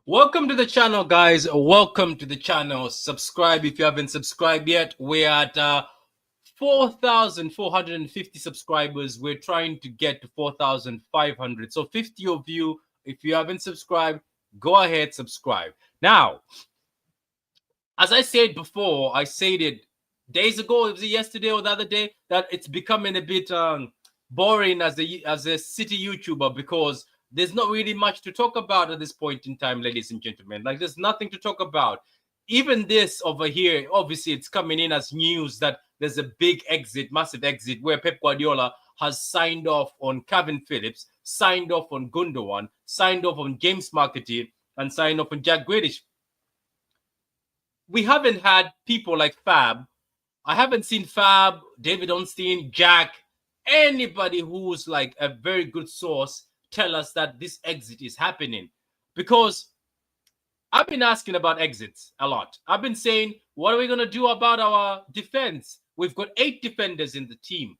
Welcome to the channel, guys. Welcome to the channel. Subscribe if you haven't subscribed yet. We're at 4,450 subscribers. We're trying to get to 4,500. So 50 of you, if you haven't subscribed, go ahead, subscribe. Now, as I said before, I said it days ago, was it yesterday or the other day, that it's becoming a bit boring as a city YouTuber because there's not really much to talk about at this point in time, ladies and gentlemen. Like, there's nothing to talk about. Even this over here, obviously, it's coming in as news that there's a big exit, massive exit, where Pep Guardiola has signed off on Kalvin Phillips, signed off on Gündoğan, signed off on James McAtee, and signed off on Jack Grealish. We haven't had people like Fab. I haven't seen Fab, David Onstein, Jack, anybody who's like a very good source tell us that this exit is happening. Because I've been asking about exits a lot. I've been saying, what are we going to do about our defense? We've got 8 defenders in the team.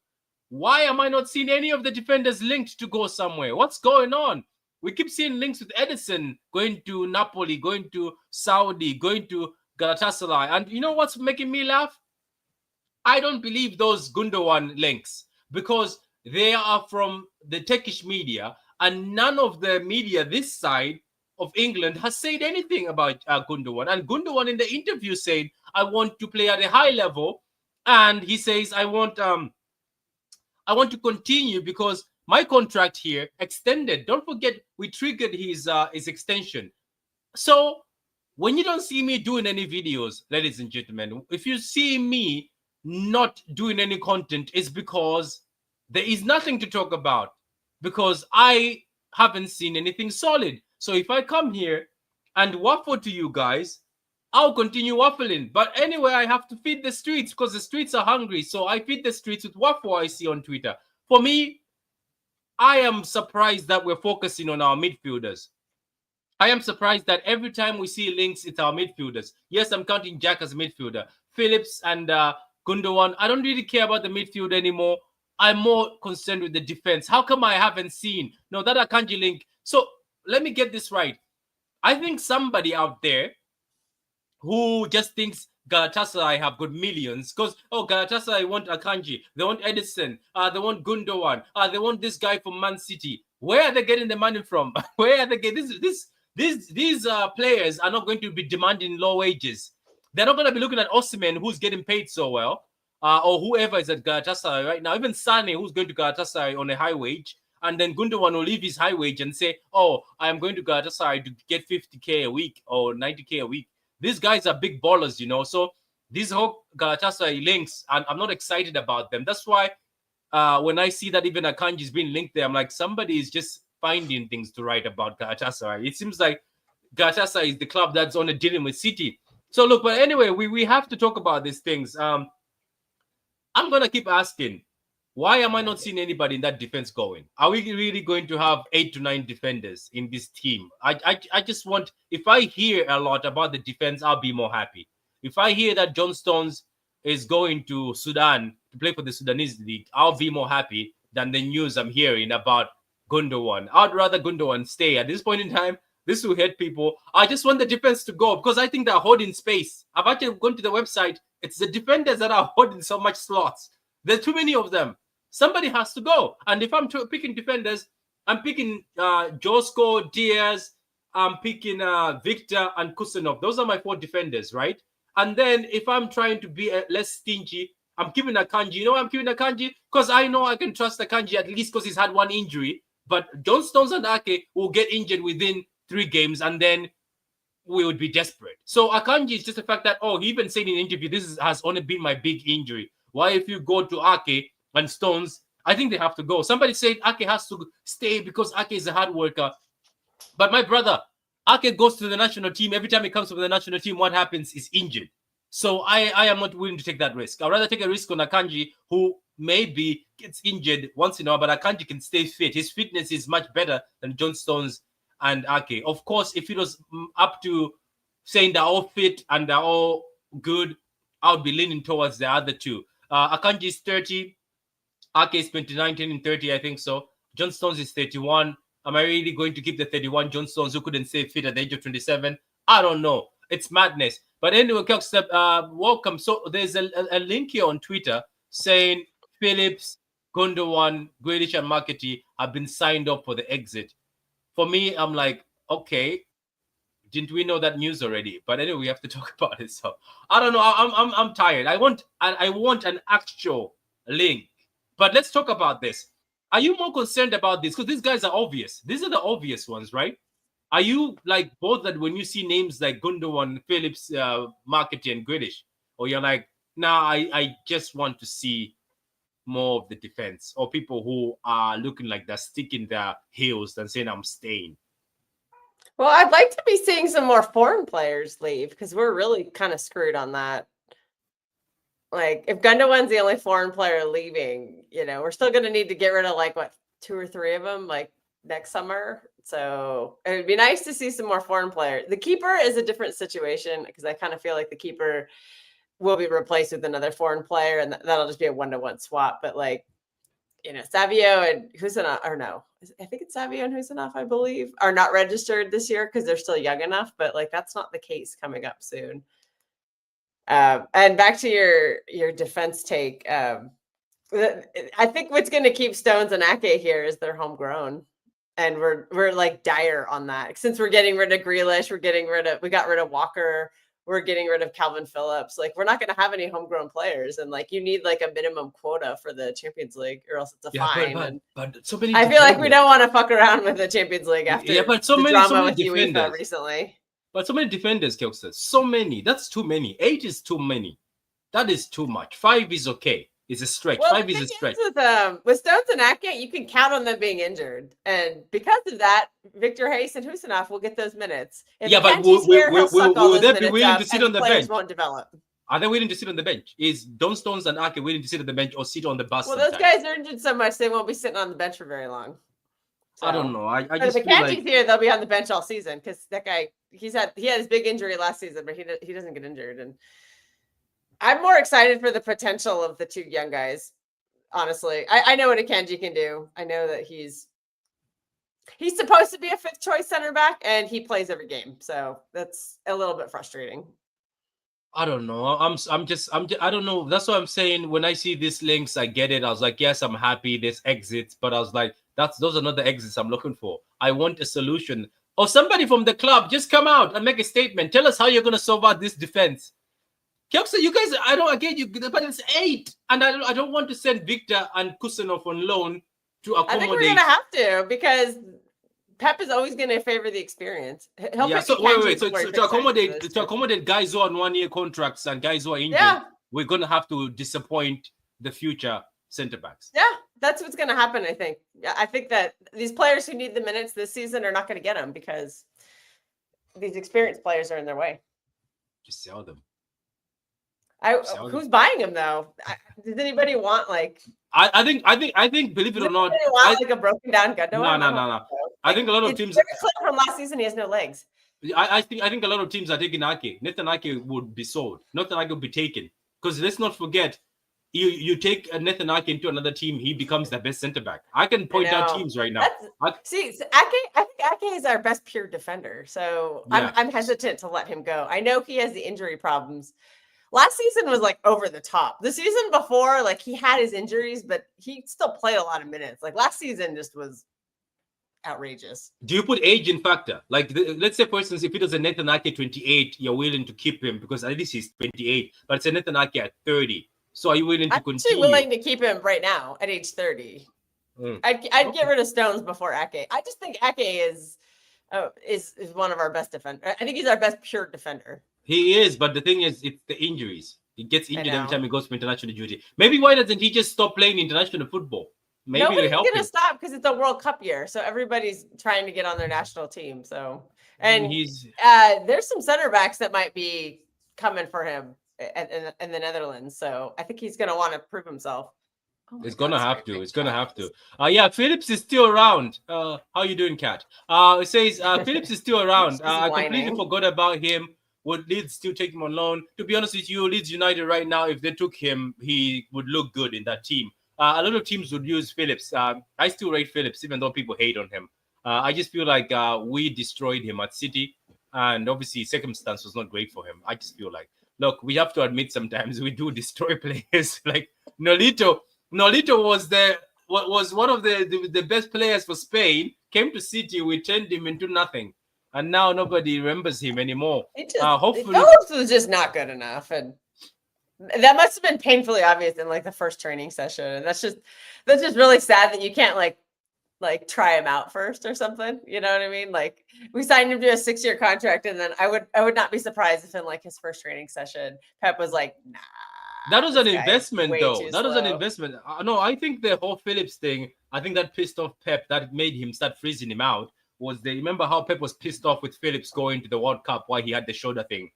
Why am I not seeing any of the defenders linked to go somewhere? What's going on? We keep seeing links with Edison going to Napoli, going to Saudi, going to Galatasaray. And you know what's making me laugh? I don't believe those Gündoğan links because they are from the Turkish media, and none of the media this side of England has said anything about Gündoğan. And Gündoğan in the interview said, I want to play at a high level. And he says, I want to continue because my contract here extended. Don't forget, we triggered his extension. So when you don't see me doing any videos, ladies and gentlemen, if you see me not doing any content, it's because there is nothing to talk about, because I haven't seen anything solid. So if I come here and waffle to you guys, I'll continue waffling. But anyway, I have to feed the streets because the streets are hungry. So I feed the streets with waffle I see on Twitter. For me, I am surprised that we're focusing on our midfielders. I am surprised that every time we see links, it's our midfielders. Yes, I'm counting Jack as a midfielder. Phillips and Gündoğan, I don't really care about the midfield anymore. I'm more concerned with the defense. How come I haven't seen? No, that Akanji link. So let me get this right. I think somebody out there who just thinks Galatasaray have got millions because, Galatasaray want Akanji, they want Edison, they want Gündoğan, they want this guy from Man City. Where are they getting the money from? Where are they getting these players are not going to be demanding low wages. They're not going to be looking at Osimhen, who's getting paid so well, or whoever is at Galatasaray right now. Even Sane, who's going to Galatasaray on a high wage, and then Gündoğan will leave his high wage and say, "Oh, I am going to Galatasaray to get 50k a week or 90k a week." These guys are big ballers, you know. So these whole Galatasaray links, and I'm not excited about them. That's why when I see that even Akanji is being linked there, I'm like, somebody is just finding things to write about Galatasaray. It seems like Galatasaray is the club that's only dealing with City. So look, but anyway, we have to talk about these things. I'm gonna keep asking, why am I not seeing anybody in that defense going? Are we really going to have 8 to 9 defenders in this team? I just want, if I hear a lot about the defense, I'll be more happy. If I hear that John Stones is going to Sudan to play for the Sudanese league, I'll be more happy than the news I'm hearing about Gündoğan. I'd rather Gündoğan stay. At this point in time, this will hurt people. I just want the defense to go because I think they're holding space. I've actually gone to the website. It's the defenders that are holding so much slots. There are too many of them. Somebody has to go. And if I'm picking defenders, I'm picking Josko, Diaz, I'm picking Victor and Kusanov. Those are my 4 defenders, right? And then if I'm trying to be less stingy, I'm keeping Akanji. You know why I'm keeping Akanji? Because I know I can trust Akanji at least because he's had 1 injury. But John Stones and Ake will get injured within 3 games and then we would be desperate. So Akanji is just the fact that, he even said in an interview, has only been my big injury. Why if you go to Ake and Stones, I think they have to go. Somebody said Ake has to stay because Ake is a hard worker. But my brother, Ake goes to the national team. Every time he comes to the national team, what happens is injured. So I am not willing to take that risk. I'd rather take a risk on Akanji, who maybe gets injured once in a while, but Akanji can stay fit. His fitness is much better than John Stones and Ake. Of course, if it was up to saying they're all fit and they're all good, I would be leaning towards the other 2. Akanji is 30. Ake is 29, 10 and 30, I think so. John Stones is 31. Am I really going to keep the 31 John Stones who couldn't stay fit at the age of 27? I don't know. It's madness. But anyway, welcome. So there's a link here on Twitter saying Phillips, Gündoğan, Grealish, and McAtee have been signed up for the exit. For me, I'm like, okay, didn't we know that news already? But anyway, we have to talk about it. So I don't know. I'm tired. I want an actual link. But let's talk about this. Are you more concerned about this? Because these guys are obvious. These are the obvious ones, right? Are you like both that when you see names like Gündoğan, Phillips, McAtee, and Grealish, or you're like, nah, I just want to see more of the defense, or people who are looking like they're sticking their heels and saying I'm staying? Well, I'd like to be seeing some more foreign players leave because we're really kind of screwed on that. Like, if Gündoğan's the only foreign player leaving, we're still going to need to get rid of like 2 or 3 of them like next summer. So it would be nice to see some more foreign players. The keeper is a different situation because I kind of feel like the keeper will be replaced with another foreign player, and that'll just be a 1-to-1 swap. But Savio and Husanov, or no, I think it's Savio and Husanov, I believe, are not registered this year because they're still young enough. But that's not the case coming up soon. And back to your defense take. I think what's going to keep Stones and Ake here is they're homegrown, and we're like dire on that. Since we're getting rid of Grealish, we got rid of Walker. We're getting rid of Kalvin Phillips. Like, we're not going to have any homegrown players, and you need a minimum quota for the Champions League, or else it's a fine. But so many. I feel like we don't want to fuck around with the Champions League after so many drama with defenders UEFA recently. But so many defenders, Kelster. So many. That's too many. 8 is too many. That is too much. 5 is okay. It's a stretch. Well, 5 is a stretch. With Stones and Ake, you can count on them being injured, and because of that, Victor Hayes and Husanov will get those minutes. If but will they be willing to sit on the bench? Won't develop. Are they willing to sit on the bench? Is Don Stones and Ake willing to sit on the bench or sit on the bus? Well, those guys are injured so much they won't be sitting on the bench for very long. So, I don't know. I just if McAtee's here, they'll be on the bench all season because that guy he had his big injury last season, but he doesn't get injured. And I'm more excited for the potential of the 2 young guys. Honestly, I know what Akanji can do. I know that he's supposed to be a 5th choice center back, and he plays every game. So that's a little bit frustrating. I don't know. I don't know. That's what I'm saying. When I see these links, I get it. I was like, yes, I'm happy. There's exits, but I was like, those are not the exits I'm looking for. I want a solution. Or somebody from the club, just come out and make a statement. Tell us how you're going to solve out this defense. Kelsa, you guys, I don't get you, but it's 8, and I don't want to send Victor and Kusanov on loan to accommodate. I think we're going to have to, because Pep is always going to favor the experience. So to accommodate guys who are on 1-year contracts and guys who are injured, we're going to have to disappoint the future center backs. Yeah, that's what's going to happen. I think. I think that these players who need the minutes this season are not going to get them because these experienced players are in their way. Just sell them. Who's buying them though? Does anybody want I think believe it or not, a broken down Gündoğan? No. I think a lot of teams from last season he has no legs. I think a lot of teams are taking Ake. Nathan Ake would be sold. Nathan Ake would be taken because let's not forget, you take Nathan Ake into another team, he becomes the best center back. I can point out teams right now. I think Ake is our best pure defender, so I'm hesitant to let him go. I know he has the injury problems. Last season was over the top. The season before, he had his injuries, but he still played a lot of minutes. Last season just was outrageous. Do you put age in factor? Let's say, for instance, if it was a Nathan Ake 28, you're willing to keep him because at least he's 28, but it's a Nathan Ake at 30. So are you willing to continue? I'm willing to keep him right now at age 30. I'd get rid of Stones before Ake. I just think Ake is one of our best defenders. I think he's our best pure defender. He is, but the thing is, it's the injuries. He gets injured every time he goes for international duty. Maybe why doesn't he just stop playing international football? Maybe nobody's it'll help gonna stop because it's a World Cup year, so everybody's trying to get on their national team. So, and there's some center backs that might be coming for him in the Netherlands. So I think he's gonna want to prove himself. It's gonna have to. It's gonna have to. Phillips is still around. How you doing, Kat? It says Phillips is still around. I completely forgot about him. Would Leeds still take him on loan? To be honest with you, Leeds United right now, if they took him, he would look good in that team. A lot of teams would use Phillips. I still rate Phillips, even though people hate on him. I just feel like we destroyed him at City, and obviously circumstance was not great for him. I just feel like, look, we have to admit sometimes we do destroy players. Like Nolito was one of the best players for Spain. Came to City, we turned him into nothing, and now nobody remembers him anymore. Hopefully, Phillips was just not good enough, and that must have been painfully obvious in like the first training session. And that's just really sad that you can't like try him out first or something. You know what I mean? Like we signed him to a 6-year contract, and then I would not be surprised if in like his first training session, Pep was like, nah. That was an investment, though. That was an investment. No, I think the whole Phillips thing, I think that pissed off Pep. That made him start freezing him out. Remember how Pep was pissed off with Phillips going to the World Cup, why he had the shoulder thing,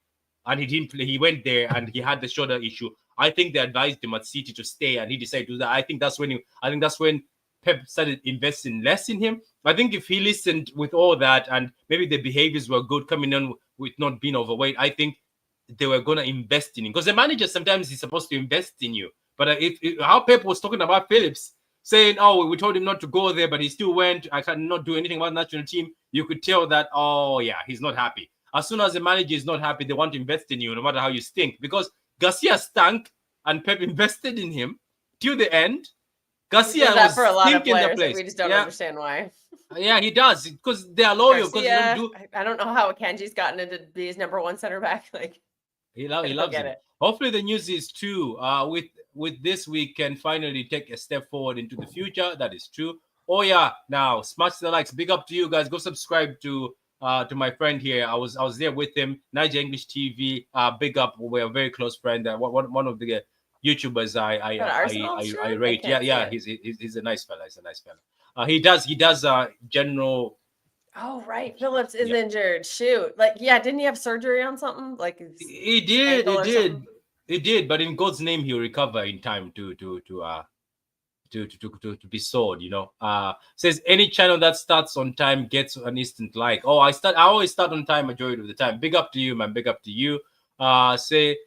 and he didn't play. He went there and he had the shoulder issue. I think they advised him at City to stay, and he decided to do that. I think that's when Pep started investing less in him. I think if he listened with all that, and maybe the behaviors were good, coming on with not being overweight, I think they were going to invest in him. Because the manager sometimes is supposed to invest in you. But how Pep was talking about Phillips, saying, oh, we told him not to go there, but he still went. I cannot do anything about the national team. You could tell that, oh, yeah, he's not happy. As soon as the manager is not happy, they want to invest in you, no matter how you stink. Because Garcia stank, and Pep invested in him till the end. Garcia was for a lot of players. The place. We just don't understand why. Yeah, he does, because they are loyal. Garcia, I don't know how Akanji's gotten into be his number one center back. Like he loves it. Hopefully, the news is true. With this, we can finally take a step forward into the future. That is true. Oh yeah, now smash the likes. Big up to you guys. Go subscribe to my friend here. I was there with him. Niger English TV. Big up. We're a very close friend. One of the YouTubers I rate. Yeah. He's a nice fella. He does general. Oh right, Phillips is injured. Shoot, didn't he have surgery on something? Like he did. But in God's name, he'll recover in time to be sold. You know. Says any channel that starts on time gets an instant like. Oh, I always start on time majority of the time. Big up to you, man. Big up to you. Say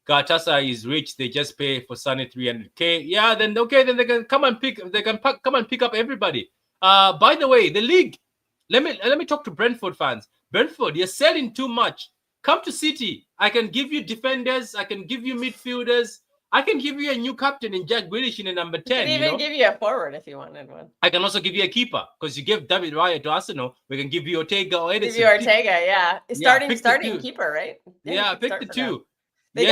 Galatasaray is rich. They just pay for Sunny 300K. Yeah, then they can come and pick up everybody. By the way, the league. Let me talk to Brentford fans. Brentford, you're selling too much. Come to City. I can give you defenders. I can give you midfielders. I can give you a new captain in Jack Grealish in a number 10. I can even give you a forward if you wanted one. I can also give you a keeper because you gave David Raya to Arsenal. We can give you Ortega or Edison. Give you Ortega, yeah. Starting keeper, right? Yeah, pick the two. They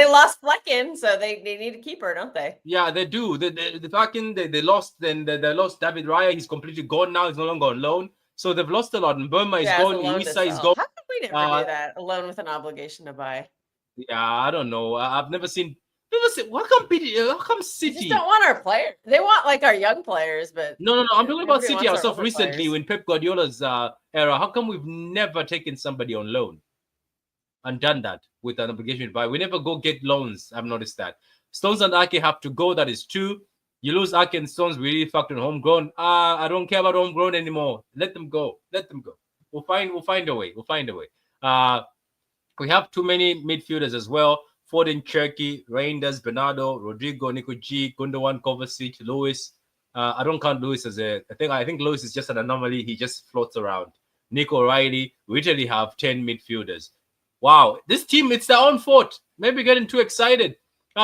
lost Flecken, so they need a keeper, don't they? Yeah, they do. The Flecken, they lost. Then they lost David Raya. He's completely gone now. He's no longer on loan. So they've lost a lot. And Burma is gone. Iwisa is gone. How come we never do that? A loan with an obligation to buy. Yeah, I don't know. I've never seen. How come City? They just don't want our players. They want like our young players, but no. I'm talking about City ourselves recently in Pep Guardiola's era. How come we've never taken somebody on loan and done that with an obligation to buy? We never go get loans. I've noticed that. Stones and Ake have to go. That is true. You lose Ake and Stones, we really fucked on homegrown. I don't care about homegrown anymore. Let them go. We'll find a way. We have too many midfielders as well. Foden, Cherky, Reinders, Bernardo, Rodrigo, Nico G, Gündoğan, Kovacic, Lewis. I don't count Lewis as I think Lewis is just an anomaly. He just floats around. Nico O'Reilly. We literally have 10 midfielders. Wow, this team, it's their own fault. Maybe getting too excited.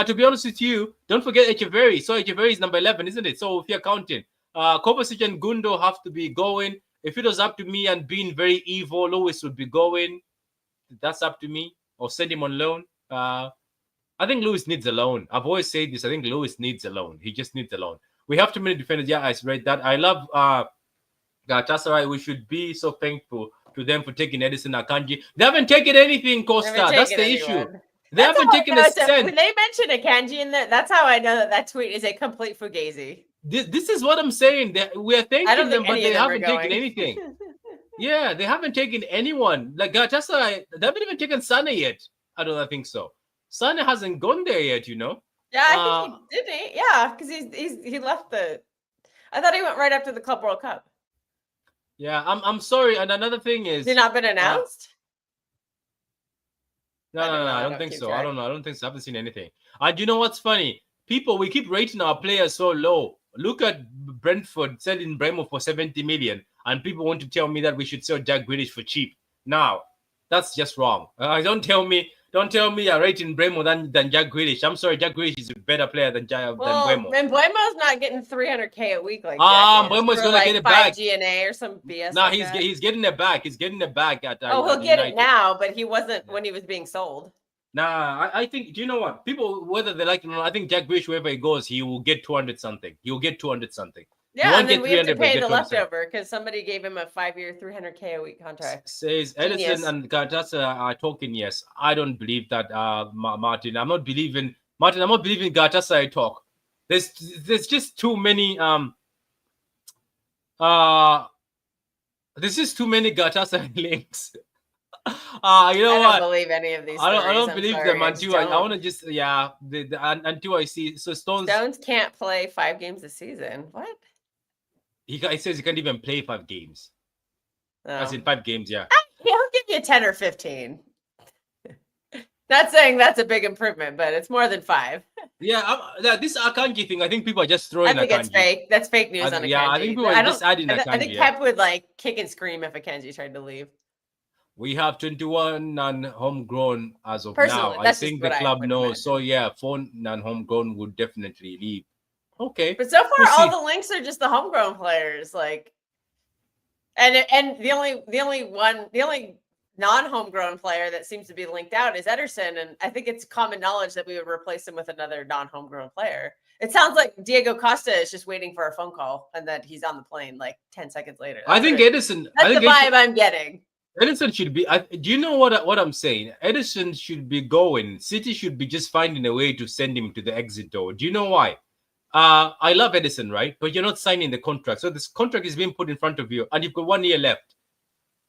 To be honest with you, don't forget Echeverry. So Echeverry is number 11, isn't it? So if you're counting, Kovacic and Gundo have to be going. If it was up to me and being very evil, Lewis would be going. That's up to me. Or send him on loan. I think Lewis needs a loan. I've always said this. I think Lewis needs a loan. He just needs a loan. We have too many defenders. Yeah, I read that. I love Galatasaray. We should be so thankful to them for taking Edison Akanji. They haven't taken anything, Costa. That's the issue. They haven't taken a cent. When they mention Akanji in there, that's how I know that tweet is a complete fugazi. This is what I'm saying. We're thanking them, but they haven't taken anything. Yeah, they haven't taken anyone. Like Galatasaray, they haven't even taken Sane yet. I don't think so. Sane hasn't gone there yet, you know. Yeah, I think he did. Yeah, because he left the. I thought he went right after the Club World Cup. Yeah, I'm sorry. And another thing is, has it not been announced? No, I don't think so. I don't know. I don't think so. I haven't seen anything. And you know what's funny? We keep rating our players so low. Look at Brentford selling Bremo for 70 million. and people want to tell me that we should sell Jack Grealish for cheap. Now, that's just wrong. Don't tell me you're rating Bremo than Jack Grealish. I'm sorry, Jack Grealish is a better player than Bremo. And Buemo's not getting 300K a week like Jack is. Buemo's gonna get it 5 back. GNA or some BS. No, he's getting it back. He's getting it back at. He'll get it now, but he wasn't when he was being sold. Nah, I think. Do you know what? People, whether they like it or not, I think Jack Grealish, wherever he goes, he will get 200 something. He will get 200 something. Yeah, and then we have to pay the leftover because somebody gave him a 5-year, 300K a week contract. Says Edison and Galatasaray are talking. Yes, I don't believe that, Martin. I'm not believing Galatasaray talk. There's just too many there's just too many Galatasaray links. I don't believe any of these. I don't believe them until I want to just until I see. So Stones can't play 5 games a season. What? He says he can't even play 5 games. As in 5 games, yeah. He'll give you 10 or 15. Not saying that's a big improvement, but it's more than 5. Yeah, this Akanji thing, I think people are just throwing. I think it's fake. That's fake news on Akanji. Yeah, I think people are just adding Akanji. I think Pep would kick and scream if Akanji tried to leave. We have 21 non-homegrown as of now. I think the club knows. So yeah, 4 non-homegrown would definitely leave. Okay. But so far, all the links are just the homegrown players. And the only non-homegrown player that seems to be linked out is Ederson. And I think it's common knowledge that we would replace him with another non-homegrown player. It sounds like Diego Costa is just waiting for a phone call and that he's on the plane 10 seconds later. I think Ederson. That's the vibe I'm getting. Edison should be. Do you know what I'm saying? Edison should be going. City should be just finding a way to send him to the exit door. Do you know why? I love Edison, right? But you're not signing the contract. So this contract is being put in front of you, and you've got 1 year left.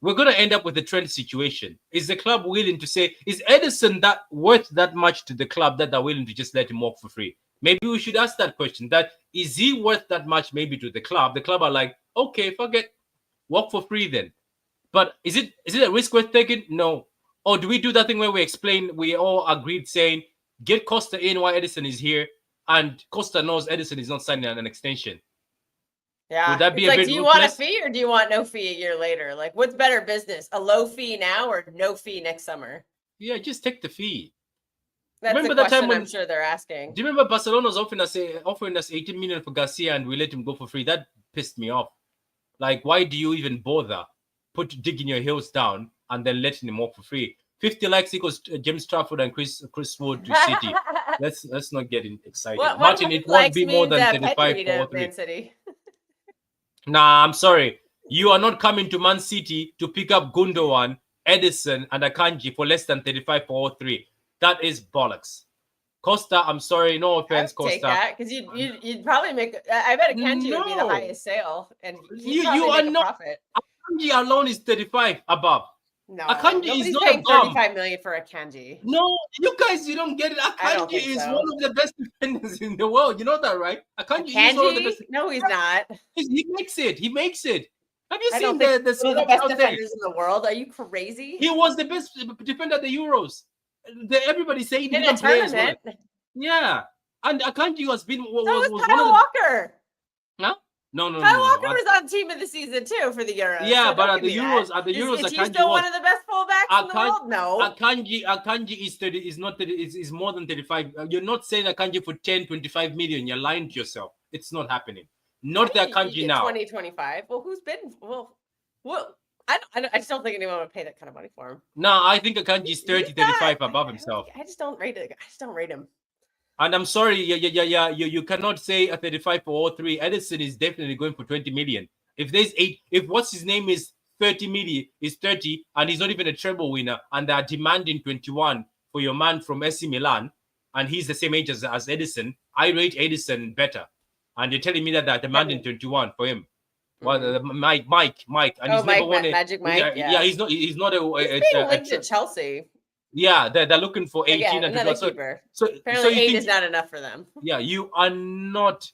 We're going to end up with a trend situation. Is the club willing to say, is Edison that worth that much to the club that they're willing to just let him walk for free? Maybe we should ask that question. That is he worth that much maybe to the club? The club are like, okay, forget, walk for free then. But is it a risk worth taking? No. Or do we do that thing where we all agreed saying, get Costa in while Edison is here, and Costa knows Edison is not signing an extension? Yeah. Would that be a bit do you want a fee or do you want no fee a year later? What's better business? A low fee now or no fee next summer? Yeah, just take the fee. That's remember the question I'm sure they're asking. Do you remember Barcelona was offering us 18 million for Garcia and we let him go for free? That pissed me off. Why do you even bother digging your heels down and then letting him walk for free? 50 likes equals James Trafford and Chris Wood to City. Let's not get excited. Martin, it won't be more than 35 for 3. Nah, I'm sorry. You are not coming to Man City to pick up Gündoğan, Edison, and Akanji for less than 35 for 3. That is bollocks. Costa, I'm sorry, no offense, Costa. Take that because you'd probably make. I bet Akanji would be the highest sale, and you are make not. Profit. Akanji alone is 35 above. No, Akanji is not paying above. 35 million for Akanji. No, you guys, you don't get it. Akanji is one of the best defenders in the world. You know that, right? Akanji is one of the best. No, he's not. He makes it. Have you seen the best defenders in the world? Are you crazy? He was the best defender at the Euros. Everybody's saying in a tournament. Yeah, and Akanji has been. Was Kyle Walker. Huh? No. Kyle Walker was on team of the season too for the Euros. Yeah, but at the Euros, is he still one of the best fullbacks in the world? No. Akanji is more than 35. You're not saying Akanji for 10, 25 million. You're lying to yourself. It's not happening. Not the Akanji now. 2025. Well, who's been? Well. I just don't think anyone would pay that kind of money for him. No, I think Akanji is 30, 35 above himself. I just don't rate it. him. And I'm sorry, you cannot say a 35 for 3. Edison is definitely going for 20 million. If what's his name is 30 million, is 30, and he's not even a treble winner, and they're demanding 21 for your man from AC Milan, and he's the same age as Edison, I rate Edison better. And you're telling me that they're demanding 21 for him. Well, Mike, and he's never won it. Magic Mike. Yeah, he's not He's being linked to Chelsea. Yeah, they're looking for 18 and 12. So apparently 8 is not enough for them. Yeah, you are not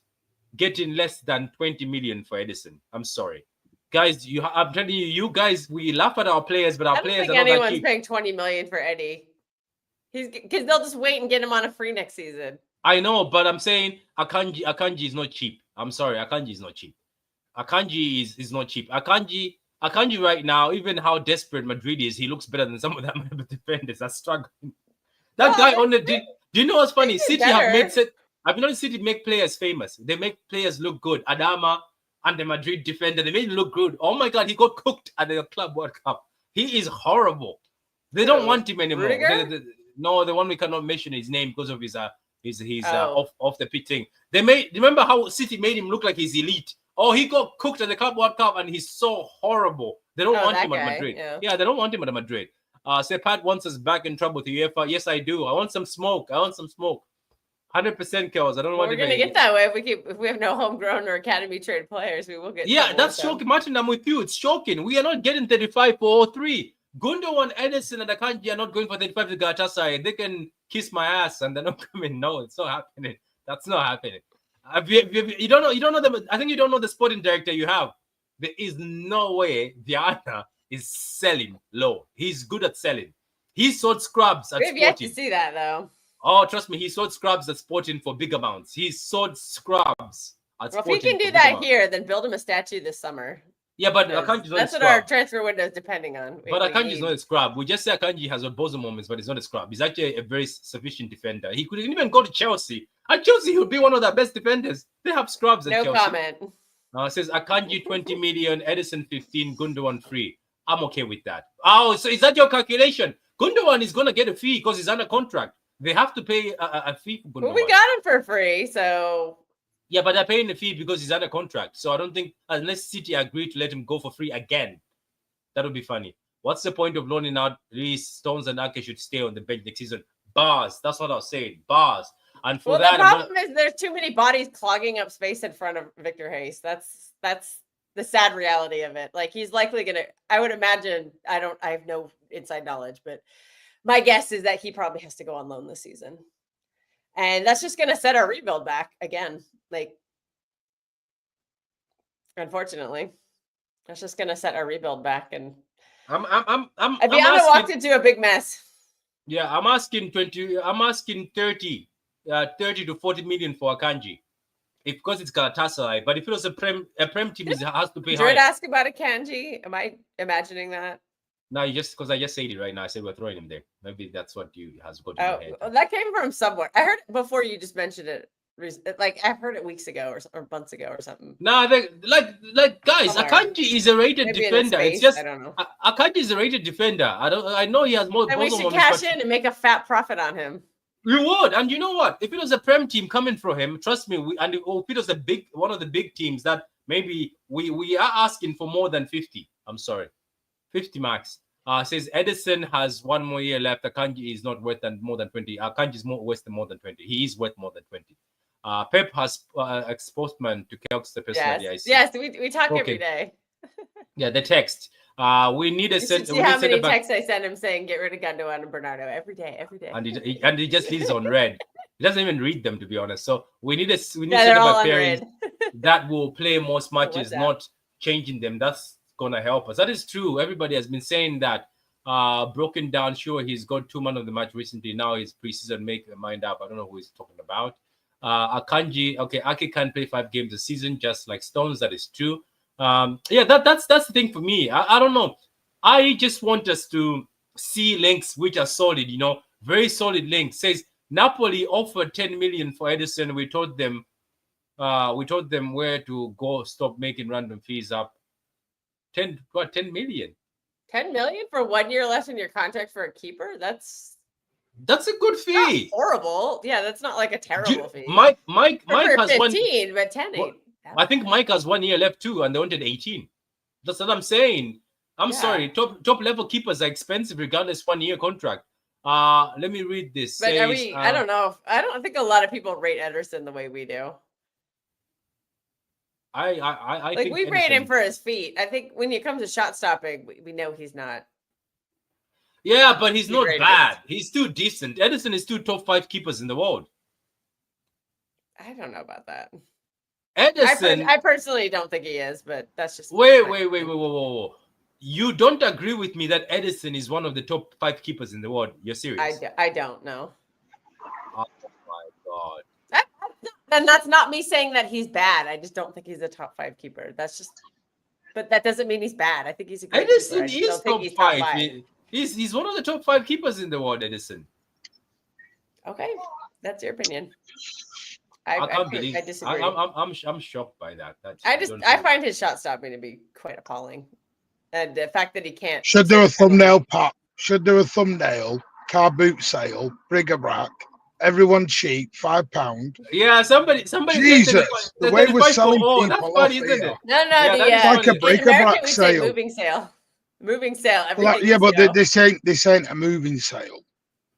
getting less than 20 million for Edison. I'm sorry, guys. I'm telling you, you guys, we laugh at our players, but our players are not that cheap. Anyone's paying 20 million for Eddie. Because they'll just wait and get him on a free next season. I know, but I'm saying Akanji is not cheap. I'm sorry, Akanji is not cheap. Akanji is not cheap. Akanji right now, even how desperate Madrid is, he looks better than some of them defenders are struggling. That guy on the do you know what's funny? City I've noticed City make players famous. They make players look good. Adama and the Madrid defender, they made him look good. Oh my god, he got cooked at the Club World Cup. He is horrible. They don't want him anymore. No, the one we cannot mention his name because of his off the pitch thing. Remember how City made him look like he's elite. Oh, he got cooked at the Club World Cup and he's so horrible. They don't want him at Madrid. Yeah, they don't want him at Madrid. Pat wants us back in trouble with UEFA. Yes, I do. I want some smoke. 100% kills. I don't want. We're gonna get that way if we have no homegrown or academy trained players. We will get. Yeah, that's shocking, Martin. I'm with you. It's shocking. We are not getting 35 for 03. Gündoğan, Edison, and Akanji are not going for 35 to Galatasaray. They can kiss my ass and they're not coming. No, it's not happening. That's not happening. You don't know. You don't know them. I think you don't know the sporting director you have. There is no way Viana is selling low. He's good at selling. He sold scrubs at Sporting. We've yet to see that though. Oh, trust me, he sold scrubs at Sporting for big amounts. He sold scrubs at Sporting. Well, if he can do that here, then build him a statue this summer. Yeah, but Akanji's not that's what our transfer window is depending on. But Akanji's not a scrub. We just say Akanji has a bozo moments, but he's not a scrub. He's actually a very sufficient defender. He couldn't even go to Chelsea. At Chelsea, he would be one of their best defenders. They have scrubs at Chelsea. No comment. It says Akanji 20 million, Edison 15, Gündoğan free. I'm okay with that. Oh, so is that your calculation? Gündoğan is going to get a fee because he's under contract. They have to pay a fee for Gündoğan. Well, we got him for free, so... Yeah, but they're paying the fee because he's under contract. So I don't think, unless City agree to let him go for free again, that would be funny. What's the point of loaning out Reece, Stones, and Ake should stay on the bench next season? Bars. That's what I was saying. Bars. And for the problem is there's too many bodies clogging up space in front of Victor Hayes. That's the sad reality of it. Like, he's likely going to, I would imagine, I have no inside knowledge, but my guess is that he probably has to go on loan this season. And that's just going to set our rebuild back again. Like, unfortunately, that's just going to set our rebuild back. And Aviana walked into a big mess. Yeah, I'm asking 30 to 40 million for Akanji. Because it's Galatasaray, but if it was a prem team, it has to pay higher. Did ask about Akanji? Am I imagining that? No, because I just said it right now. I said we're throwing him there. Maybe that's what has got in your head. Well, that came from somewhere. I heard it before you just mentioned it. Like, I've heard it weeks ago or months ago or something. No, like guys, Akanji is a rated defender. It's just I don't know. Akanji is a rated defender. I know he has more. And we should cash in and make a fat profit on him. We would, and you know what? If it was a prem team coming for him, trust me. If it was one of the big teams that maybe we are asking for more than 50. I'm sorry, 50 max. Says Edison has 1 more year left. Akanji is not worth more than 20. Akanji is worth more than 20. He is worth more than 20. Pep has exposed man to Kelk's the personality. Yes, we talk every day. Yeah, the text. We need a send. See how many texts I send him saying get rid of Gündoğan and Bernardo every day. And he just leaves on red. He doesn't even read them, to be honest. So we need center back pairings that will play most matches, not changing them. That's gonna help us. That is true. Everybody has been saying that. Broken down. Sure, he's got 2 man of the match recently. Now he's preseason. Make your mind up. I don't know who he's talking about. Akanji, okay, Ake can play 5 games a season, just like Stones. That is true. Yeah, that's the thing for me. I don't know. I just want us to see links which are solid, very solid links. Says Napoli offered 10 million for Edison. We told them where to go. Stop making random fees up. 10 million. 10 million for 1 year left in your contract for a keeper? That's a good fee. Not horrible. Yeah, that's not like a terrible fee. Mike has 15, but 10 ain't. I think Mike has 1 year left too, and they wanted 18. That's what I'm saying. I'm sorry. Top level keepers are expensive regardless 1 year contract. Let me read this. But I don't know. I don't think a lot of people rate Ederson the way we do. I think we rate him for his feet. I think when it comes to shot stopping, we know he's not. Yeah, but he's not bad. He's too decent. Edison is 2 top 5 keepers in the world. I don't know about that. Edison, I personally don't think he is, but that's just wait. You don't agree with me that Edison is one of the top 5 keepers in the world? You're serious? I don't know. Oh my god! And that's not me saying that he's bad. I just don't think he's a top 5 keeper. But that doesn't mean he's bad. I think he's a great Edison keeper. is top 5. He's one of the top 5 keepers in the world, Edison. Okay, that's your opinion. I can't believe. I disagree. I'm shocked by that. I find his shot stopping to be quite appalling, and the fact that he can't. Should do a thumbnail, Pat. Should do a thumbnail. Car boot sale, bric-a-brac. Everyone cheap, £5. Yeah, somebody. Jesus, the way we're selling people that's off funny, isn't here. it? No, Yeah, like a bric-a-brac sale. Moving sale. Moving sale. Well, yeah, but this ain't a moving sale.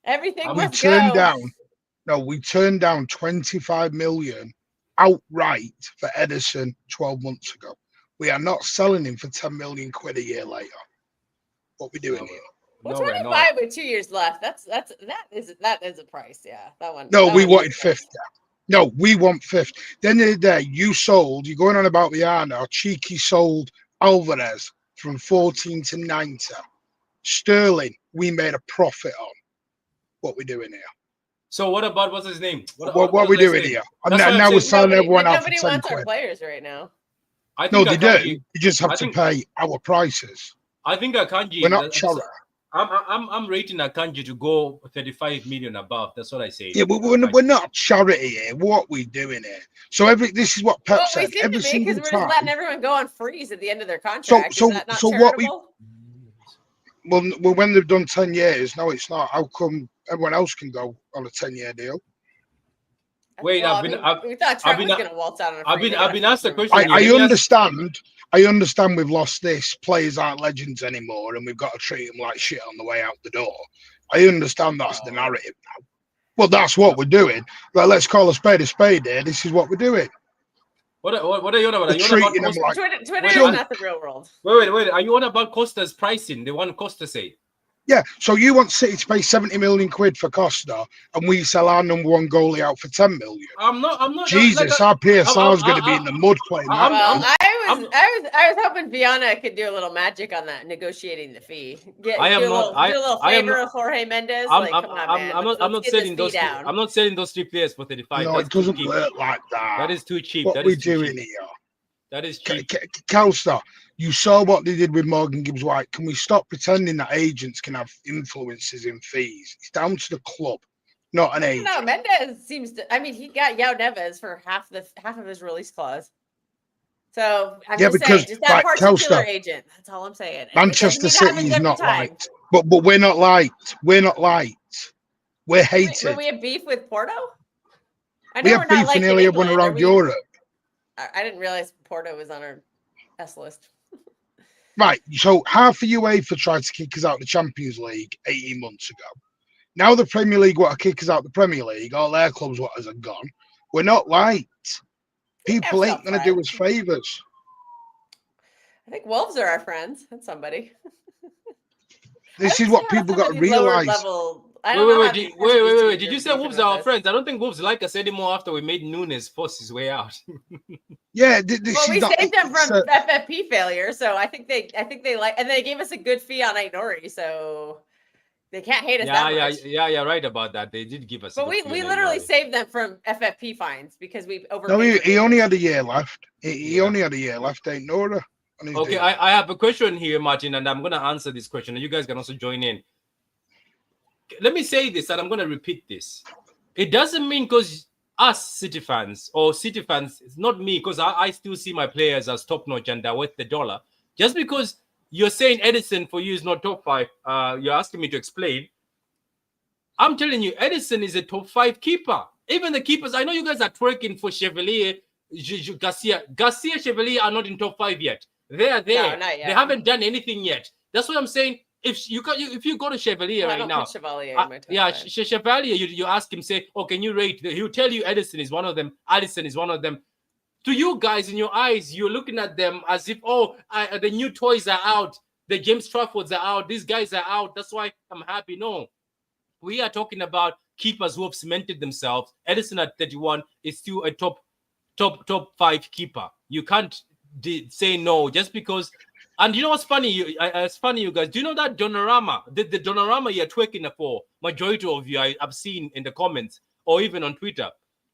Everything we must turned go. down. No, we turned down 25 million outright for Edison 12 months ago. We are not selling him for 10 million quid a year later. What we doing here? Well, 25 with 2 years left. That is a price. Yeah, that one. No, that we one wanted 50. No, we want 50. Then the other day, you're going on about Viana. Cheeky sold Alvarez from 14 to 90. Sterling, we made a profit on. What we doing here? So what about what's his name? What we doing here? And now we're selling everyone out for 10 wants quid. Our players right now. No, they do. You just have to pay our prices. I think Akanji. We're not charity. I'm rating Akanji to go 35 million above. That's what I say. Yeah, but we're not charity here. What we doing here? So this is what Pep said. Every single because time, we're just letting everyone go on freeze at the end of their contract. Is that not charitable? Well, when they've done 10 years, no, it's not. How come everyone else can go on a 10-year deal? Wait, we thought Trent was going to waltz out on a free. I've been asked a question. I understand we've lost this. Players aren't legends anymore, and we've got to treat them like shit on the way out the door. I understand that's the narrative now. Well, that's what we're doing. Well, let's call a spade here. This is what we're doing. What are you on about? Twitter is not the real world. Wait. Are you on about Costa's pricing? The one Costa say? Yeah, so you want City to pay 70 million quid for Costa, and we sell our number one goalie out for 10 million. I'm not. Jesus, our PSR is going to be in the mud playing. I was hoping Viana could do a little magic on that, negotiating the fee. Do a little favor of Jorge Mendes. I'm not selling those. I'm not selling those 3 players for 35. No, it doesn't work like that. That is too cheap. What we doing here? That is cheap. Kelstar, you saw what they did with Morgan Gibbs-White. Can we stop pretending that agents can have influences in fees? It's down to the club, not an agent. No, Mendes seems to. I mean, he got Yao Neves for half of his release clause. So I'm just saying, just that particular agent. That's all I'm saying. Manchester City is not liked, but we're not liked. We're not liked. We're hated. Wait, we have beef with Porto. We have beef in nearly everyone around Europe. I didn't realize Porto was on our S list. Right, so half of UEFA tried to kick us out of the Champions League 18 months ago. Now the Premier League want to kick us out of the Premier League. All their clubs want us are gone. We're not liked. People ain't going to do us favours. I think Wolves are our friends. That's somebody. This is what people got to realise. Wait. Did you say Wolves are our friends? I don't think Wolves like us anymore after we made Nunes force his way out. Yeah, we saved them from FFP failure, so I think they like, and they gave us a good fee on Aït-Nouri, so they can't hate us that much. Yeah, right about that. They did give us. But we literally saved them from FFP fines because we overpaid. No, he only had a year left. He only had a year left, Aït-Nouri. Okay, I have a question here, Martin, and I'm going to answer this question, and you guys can also join in. Let me say this, and I'm going to repeat this. It doesn't mean because us City fans, it's not me, because I still see my players as top-notch and they're worth the dollar. Just because you're saying Edison for you is not top 5, you're asking me to explain. I'm telling you, Edison is a top 5 keeper. Even the keepers, I know you guys are twerking for Chevalier, Garcia, Chevalier are not in top 5 yet. They're there. No, not yet. They haven't done anything yet. That's what I'm saying. If you go to Chevalier right now, Chevalier, you ask him, say, oh, can you rate? He'll tell you Edison is one of them. Alisson is one of them. To you guys, in your eyes, you're looking at them as if, the new toys are out. The James Traffords are out. These guys are out. That's why I'm happy. No, we are talking about keepers who have cemented themselves. Edison at 31 is still a top 5 keeper. You can't say no just because. And you know what's funny? It's funny, you guys. Do you know that Donnarumma, the Donnarumma you're twerking for, majority of you I've seen in the comments or even on Twitter,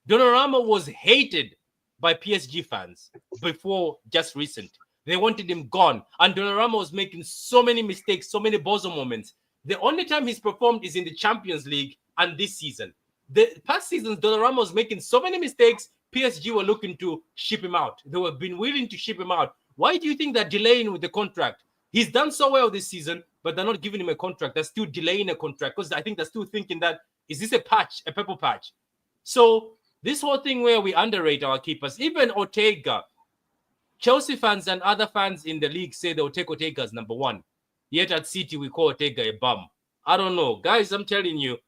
Donnarumma was hated by PSG fans before just recent. They wanted him gone. And Donnarumma was making so many mistakes, so many bozo moments. The only time he's performed is in the Champions League and this season. The past seasons, Donnarumma was making so many mistakes, PSG were looking to ship him out. They were been willing to ship him out. Why do you think they're delaying with the contract? He's done so well this season, but they're not giving him a contract. They're still delaying a contract because I think they're still thinking that, is this a patch, a purple patch? So this whole thing where we underrate our keepers, even Ortega, Chelsea fans and other fans in the league say they'll take Ortega as number one. Yet at City, we call Ortega a bum. I don't know. Guys, I'm telling you,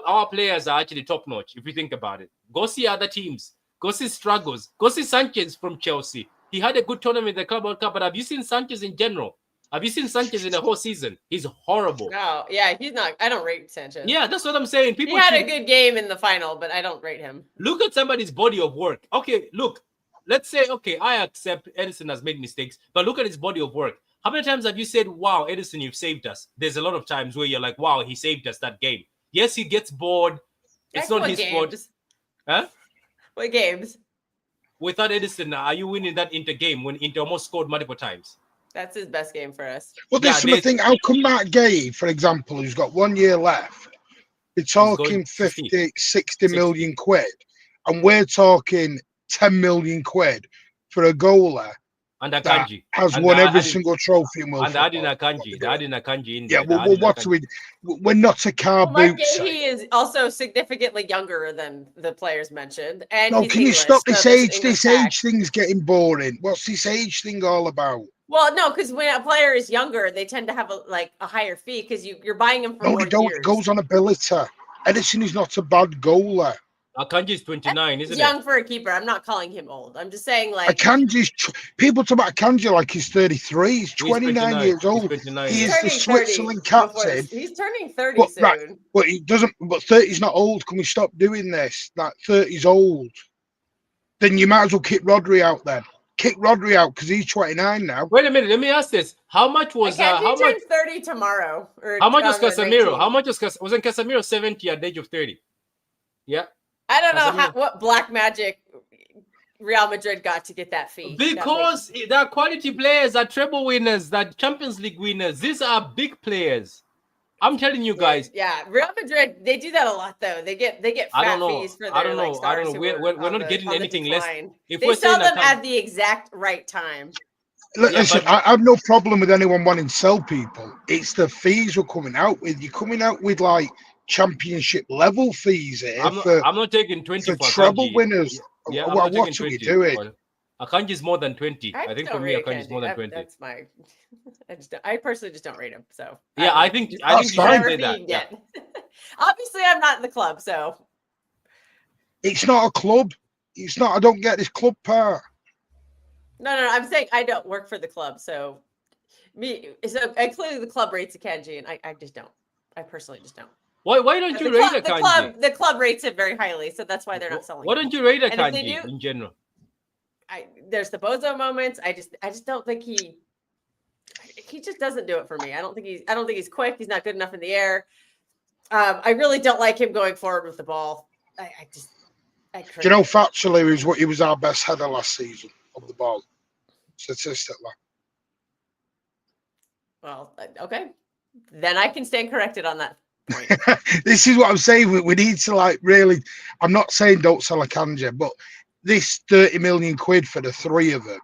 our players are actually top-notch, if you think about it. Go see other teams. Go see struggles. Go see Sanchez from Chelsea. He had a good tournament in the Club World Cup, but have you seen Sanchez in general? Have you seen Sanchez in the whole season? He's horrible. Oh, yeah, he's not. I don't rate Sanchez. Yeah, that's what I'm saying. He had a good game in the final, but I don't rate him. Look at somebody's body of work. Okay, look. Let's say, okay, I accept Edison has made mistakes, but look at his body of work. How many times have you said, wow, Edison, you've saved us? There's a lot of times where you're like, wow, he saved us that game. Yes, he gets bored. It's not his fault. Huh? What games? Without Edison, are you winning that Inter game when Inter almost scored multiple times? That's his best game for us. Well, this is the thing. How come Matt Gay, for example, who's got 1 year left, we're talking 50, 60 million quid, and we're talking 10 million quid for a goalie and Akanji has won every single trophy in world football. And adding Akanji in there. Yeah, well what are we? We're not a car boot. He is also significantly younger than the players mentioned. And no, can you stop this age? This age thing's getting boring. What's this age thing all about? Well, no, because when a player is younger, they tend to have a higher fee because you're buying them for more years. It goes on ability. Edison is not a bad goalie. Akanji is 29, isn't it? Young for a keeper. I'm not calling him old. I'm just saying, like, Akanji's people talk about Akanji like he's 33. He's 29 years old. He is the Switzerland captain. He's turning 30 soon. Right, but he doesn't. But 30's not old. Can we stop doing this? Like 30's old. Then you might as well kick Rodri out. Then kick Rodri out because he's 29 now. Wait a minute. Let me ask this. How much was how much? 30 tomorrow. How much was Casemiro? How much wasn't Casemiro 70 at the age of 30? Yeah. I don't know what black magic Real Madrid got to get that fee. Because they're quality players, they're treble winners, they're Champions League winners. These are big players. I'm telling you guys. Yeah, Real Madrid, they do that a lot though. They get fat fees for their I don't know. We're not getting anything less. If they sell them at the exact right time. Listen, I have no problem with anyone wanting to sell people. It's the fees we're coming out with. You're coming out with like championship level fees here. I'm not taking 20 for treble winners. Yeah, what are we doing? Akanji is more than 20. I think for me, Akanji is more than 20. That's my. I personally just don't rate him. So yeah, I think you should say that. Yeah. Obviously, I'm not in the club, so it's not a club. It's not. I don't get this club part. No. I'm saying I don't work for the club, so clearly the club rates Akanji, and I just don't. I personally just don't. Why don't you rate Akanji? The club rates it very highly, so that's why they're not selling. Why don't you rate Akanji in general? There's the bozo moments. I just don't think he just doesn't do it for me. I don't think he's quick. He's not good enough in the air. I really don't like him going forward with the ball. Do you know, factually, he was our best header last season of the ball, statistically. Well, okay, then I can stand corrected on that. This is what I'm saying. We need to really. I'm not saying don't sell Akanji, but this 30 million quid for the three of them.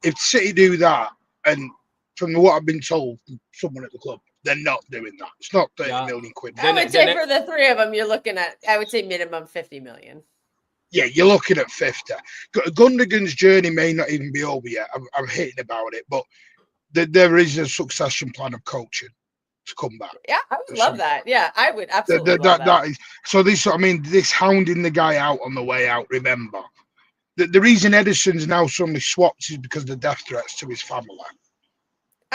If City do that, and from what I've been told from someone at the club, they're not doing that. It's not 30 million quid. I would say for the three of them, you're looking at. I would say minimum 50 million. Yeah, you're looking at 50. Gundogan's journey may not even be over yet. I'm hitting about it, but there is a succession plan of coaching to come back. Yeah, I would love that. Yeah, I would absolutely love that. This hounding the guy out on the way out, remember. The reason Edison's now suddenly swapped is because of the death threats to his family.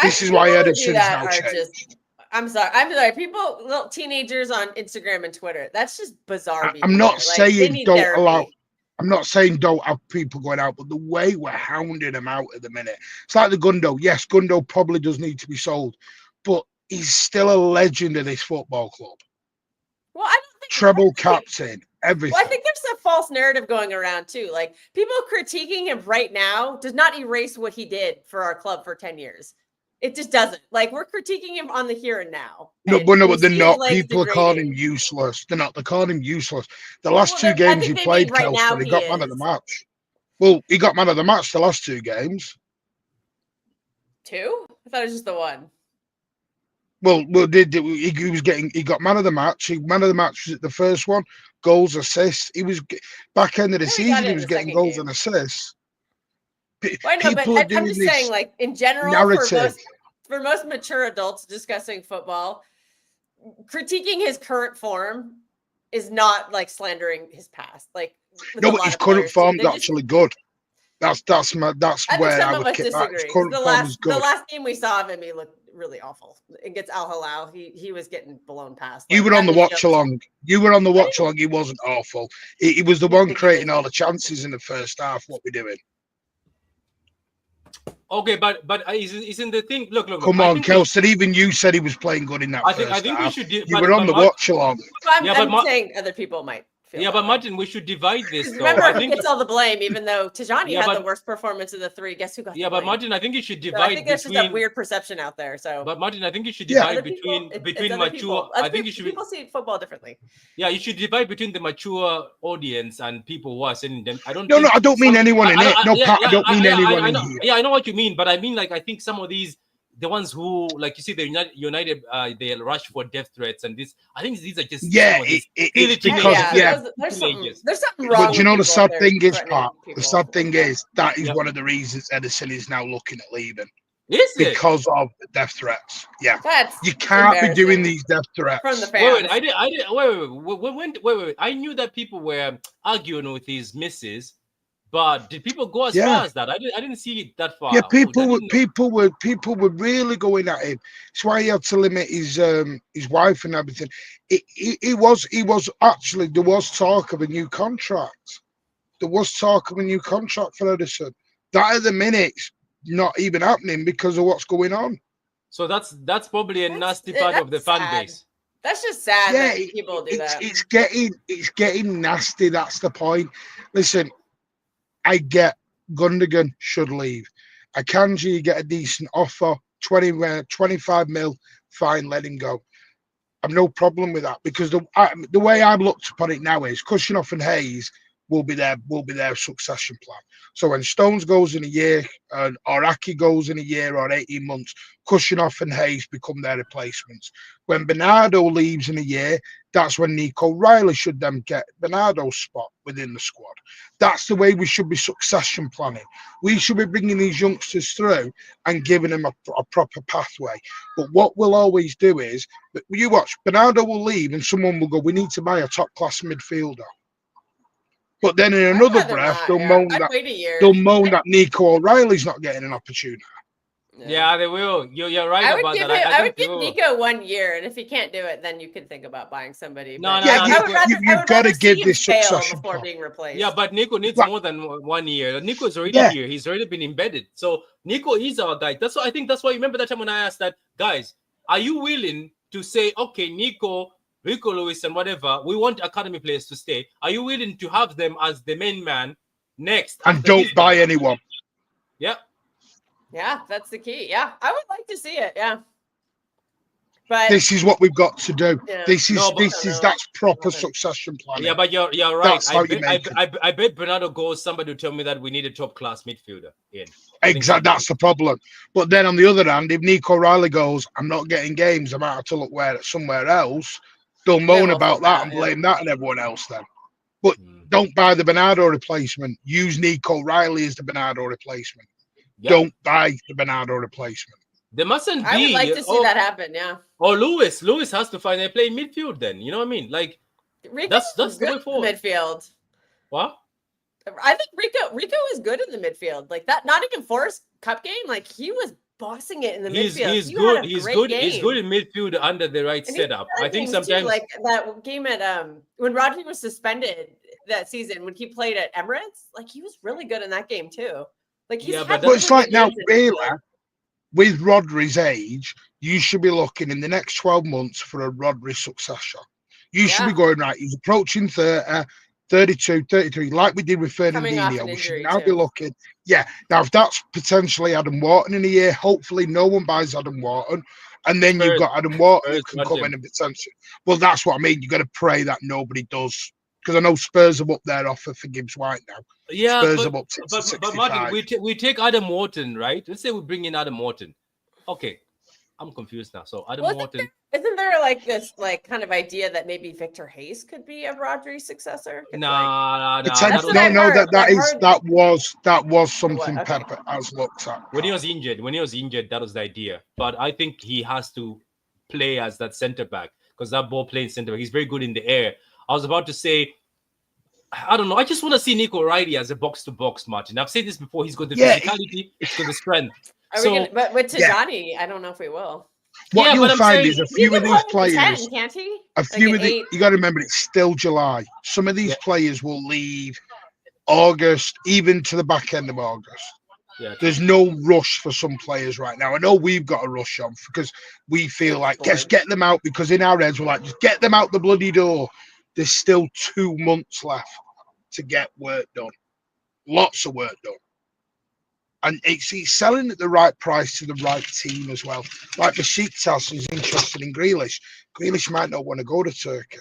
This is why Edison's now changed. I'm sorry. Little teenagers on Instagram and Twitter. That's just bizarre. I'm not saying don't allow. I'm not saying don't have people going out, but the way we're hounding them out at the minute, it's like the Gundo. Yes, Gundo probably does need to be sold, but he's still a legend of this football club. Well, I don't think treble captain, everything. Well, I think there's a false narrative going around too. Like people critiquing him right now does not erase what he did for our club for 10 years. It just doesn't. Like we're critiquing him on the here and now. No, And but no, we but they're see his not. legs People are calling him degrading. useless. They're not. They're calling him useless. The last Well, two I games think he they played, mean right now Kelsey, he he got man of the is. match. Well, he got man of the match the last two games. 2? I thought it was just the one. Well, he got man of the match. Man of the match was the first one. Goals, assists. He was back end of the Yeah, he got season. it He in was the getting second goals game. and assists. Well, I know, but People are I'm doing just this saying, like in general, narrative. for most mature adults discussing football, critiquing his current form is not like slandering his past. Like with No, a but lot his of current players, too. form's They're just- actually good. That's I think where some I of would us kick that. His disagree. current form is The good. last game we saw of him, he looked really awful. Against Al Hilal, he was getting blown past. You Like, were on the that watch midfield- along. You were on the watch along. He wasn't awful. He was the You one think he creating is? all the chances in the first half. What we're doing? Okay, but isn't the thing? Look. Come I on, think Kelson. Even you said he was playing good in that I first think we half. should. You were on the watch along. I'm Yeah, but saying other people might. Feel Yeah, that but way. Martin, we should divide this. Though. Remember, I who think gets all the blame, even though Tijani Yeah, had but- the worst performance of the 3. Guess who got Yeah, the but blame? Martin, I think you should So I divide think there's just a between. weird perception out there. So, But Martin, I think you should Yeah. divide other people, between other mature. people. I think you should. People see football differently. Yeah, you should divide between the mature audience and people who are sending them. I don't. No, think I don't mean anyone in it. No, Pat, I don't mean anyone I in know, here. Yeah, I know what you mean, but I mean, like, I think some of these, the ones who, like you see, the United, they rush for death threats, and this. I think these are just Yeah, some of these it's silly because teenagers. there's teenagers. something wrong. But you know the with people sad if they're thing is, threatening Pat. The people sad like thing that. is that is Yep. one of the reasons Edison is now looking at leaving Is it? because of the death threats. Yeah, That's you can't be doing embarrassing these death threats. from the Wait, fans. I did. Wait. I knew that people were arguing with his misses, but did people go as Yeah. far as that? I didn't see it that far. Yeah, Oh, I people didn't were really going at him. That's why he had to limit his wife and everything. He was actually, there was talk of a new contract. There was talk of a new contract for Edison. That at the minute's not even happening because of what's going on. So that's probably a That's- nasty part of the that's fan sad. base. That's just sad Yeah, that people do that. It's getting nasty. That's the point. Listen, I get Gundogan should leave. Akanji get a decent offer, 25 mil, fine, let him go. I've no problem with that because the way I've looked upon it now is Kushinoff and Hayes will be their succession plan. So when Stones goes in a year, or Aki goes in a year or 18 months, Kushinoff and Hayes become their replacements. When Bernardo leaves in a year, that's when Nico Riley should then get Bernardo's spot within the squad. That's the way we should be succession planning. We should be bringing these youngsters through and giving them a proper pathway. But what we'll always do is, you watch, Bernardo will leave and someone will go, we need to buy a top-class midfielder. But then in another I'd rather breath, not, they'll yeah. moan I'd that wait a year. that Nico O'Reilly's not getting an opportunity. Yeah, they will. You're right I would about give that. I would think they give will. Nico 1 year, and if he can't do it, then you could think about buying somebody. No, But no, Yeah, no, you- I would rather, you've I would gotta rather give see him this fail succession before plan. being replaced. Yeah, but Nico needs Right. more than 1 year. Nico's already Yeah. here. He's already been embedded. So Nico is our guy. That's why I think. That's why remember that time when I asked that, guys, are you willing to say, okay, Nico, Rico Lewis, and whatever, we want academy players to stay. Are you willing to have them as the main man next? And after don't this buy guy? anyone. Yeah. Yeah, that's the key. Yeah, I would like to see it. Yeah, but This is what we've got to do. Yeah. This is No, but- that's proper Nothing. succession planning. Yeah, but you're right. That's how you make I bet Bernardo goes. Somebody will tell me that we need a top class midfielder in. I think Exactly, so. that's the problem. But then on the other hand, if Nico Riley goes, I'm not getting games, I might have to look somewhere else. They'll moan will about feel that bad, and yeah. blame that on everyone else then. But Mm. don't buy the Bernardo replacement. Use Nico Riley as the Bernardo replacement. Yeah. Don't buy the Bernardo replacement. There mustn't be. I would like to see that happen. Yeah, Or Lewis has to find a play midfield. Then you know what I mean? Like Rico That's is the good way in forward. midfield. what? I think Rico is good in the midfield. Like that Nottingham Forest Cup game, like he was bossing it in the He's midfield. he's He good. had a He's great good. game. He's good in midfield under the right And he setup. had I think games too, sometimes. like that game at when Rodri was suspended that season when he played at Emirates, like he was really good in that game too. Like he's Yeah, had but But it's really like good now, games in really, midfield. with Rodri's age, you should be looking in the next 12 months for a Rodri successor. You should be going, right, he's approaching 30, 32, 33, like we did with Fernandinho. We should now be looking. Yeah, now if that's potentially Adam Wharton in a year, hopefully no one buys Adam Wharton. And then you've got Adam Wharton who can come in and potentially. Well, that's what I mean. You've got to pray that nobody does. Because I know Spurs are up their offer for Gibbs White now. Yeah, Spurs are up to but Martin, we take Adam Wharton, right? Let's say we bring in Adam Wharton. Okay, I'm confused now. So Adam Wharton. Isn't there like this kind of idea that maybe Victor Hayes could be a Rodri successor? Nah. That was something Pep has looked at. When he was injured, that was the idea. But I think he has to play as that centre back because that ball playing centre back, he's very good in the air. I was about to say, I don't know. I just want to see Nico Riley as a box-to-box, Martin. I've said this before. He's got the physicality, he's got the strength. But with Tijani, I don't know if we will. What you'll find is a few of these players, 10, can't he? You got to remember, it's still July. Some of these players will leave August, even to the back end of August. Yeah, there's no rush for some players right now. I know we've got a rush on because we feel like, just get them out, because in our heads, we're like, just get them out the bloody door. There's still 2 months left to get work done. Lots of work done. And he's selling at the right price to the right team as well. Like Besiktas is interested in Grealish. Grealish might not want to go to Turkey.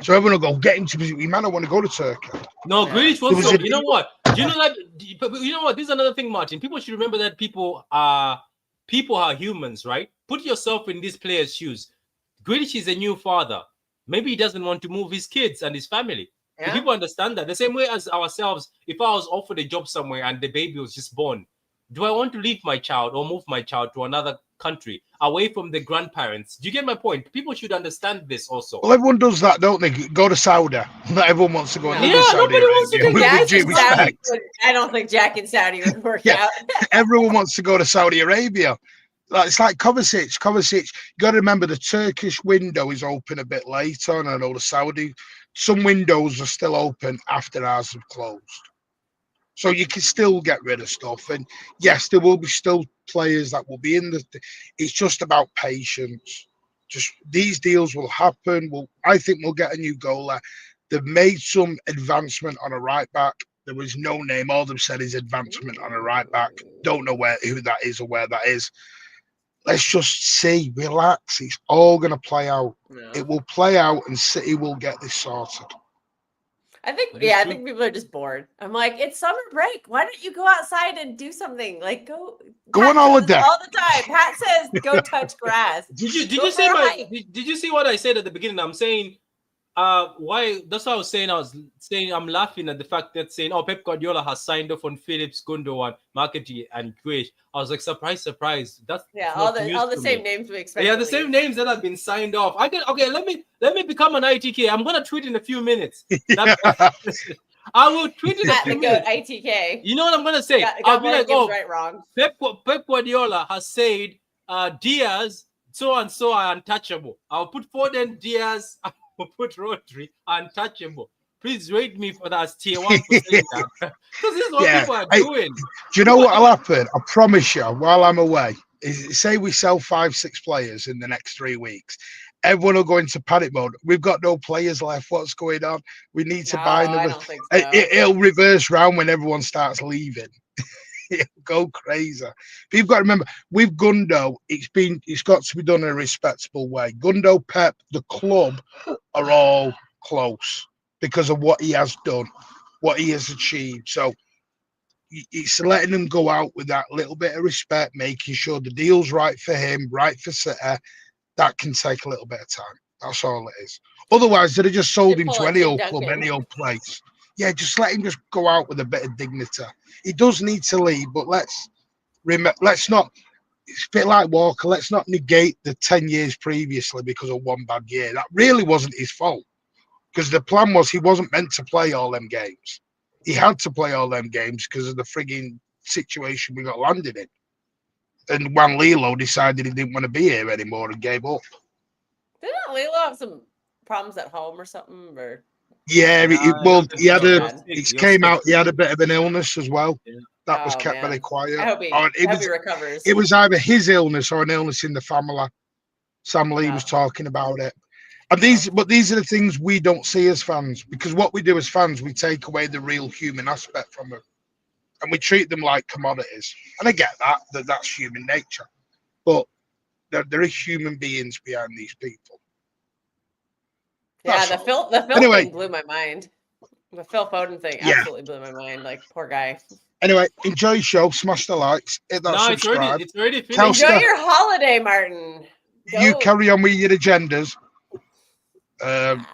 So everyone will go, get him to Besiktas. He might not want to go to Turkey. No, Grealish wants to. You know what? You know what? This is another thing, Martin. People should remember that people are humans, right? Put yourself in this player's shoes. Grealish is a new father. Maybe he doesn't want to move his kids and his family. Yeah. People understand that. The same way as ourselves, if I was offered a job somewhere and the baby was just born, do I want to leave my child or move my child to another country away from the grandparents? Do you get my point? People should understand this also. Well, everyone does that, don't they? Go to Saudi. Not everyone wants to go to Saudi. Nobody wants to do that. I don't think Jack and Saudi would work out. Everyone wants to go to Saudi Arabia. It's like Kovacic. You got to remember the Turkish window is open a bit later, and I know the Saudi. Some windows are still open after ours have closed. So you can still get rid of stuff. And yes, there will be still players that will be in the... It's just about patience. Just these deals will happen. I think we'll get a new goalie. They've made some advancement on a right back. There was no name. All they've said is advancement on a right back. Don't know who that is or where that is. Let's just see, relax. It's all going to play out. Yeah. It will play out, and City will get this sorted. I think people are just bored. I'm like, it's summer break. Why don't you go outside and do something? Like, go on holiday all the time. Pat says, go touch grass. Did you see what I said at the beginning? I'm saying, why? That's what I was saying. I'm laughing at the fact that saying, Pep Guardiola has signed off on Phillips, Gündoğan, McAtee, and Grealish. I was like, surprise. That's all the same names we expect. Yeah, the same names that have been signed off. Let me become an ITK. I'm gonna tweet in a few minutes. I will tweet in a few minutes. ITK. You know what I'm gonna say? I'll be like, right, wrong. Pep Guardiola has said Diaz, so and so are untouchable. I'll put Foden, Diaz. I'll put Rodri, untouchable. Please rate me for that as tier 1 for saying that. Because this is what people are doing. Do you know what will happen? I promise you, while I'm away, say we sell 5-6 players in the next 3 weeks. Everyone will go into panic mode. We've got no players left. What's going on? We need to buy them. I don't think so. It'll reverse round when everyone starts leaving. It'll go crazy. But you've got to remember, with Gundo, it's got to be done in a respectable way. Gundo, Pep, the club are all close because of what he has done, what he has achieved. So it's letting him go out with that little bit of respect, making sure the deal's right for him, right for City. That can take a little bit of time. That's all it is. Otherwise, they'd have just sold him to any old club, any old place. Yeah, just let him just go out with a bit of dignity. He does need to leave, but let's not. It's a bit like Walker. Let's not negate the 10 years previously because of one bad year. That really wasn't his fault. Because the plan was he wasn't meant to play all them games. He had to play all them games because of the frigging situation we got landed in. And Juan Lilo decided he didn't want to be here anymore and gave up. Didn't Lilo have some problems at home or something? Or yeah, he had a bit of an illness as well. Yeah. That was kept very quiet. I hope he recovers. It was either his illness or an illness in the family. Sam Lee was talking about it. And these are the things we don't see as fans, because what we do as fans, we take away the real human aspect from them, and we treat them like commodities. And I get that's human nature, but there are human beings behind these people. Yeah, the Phil thing blew my mind. The Phil Foden thing absolutely blew my mind. Like, poor guy. Anyway, enjoy your show. Smash the likes. Hit that subscribe. It's already finished. Enjoy your holiday, Martin. You carry on with your agendas. I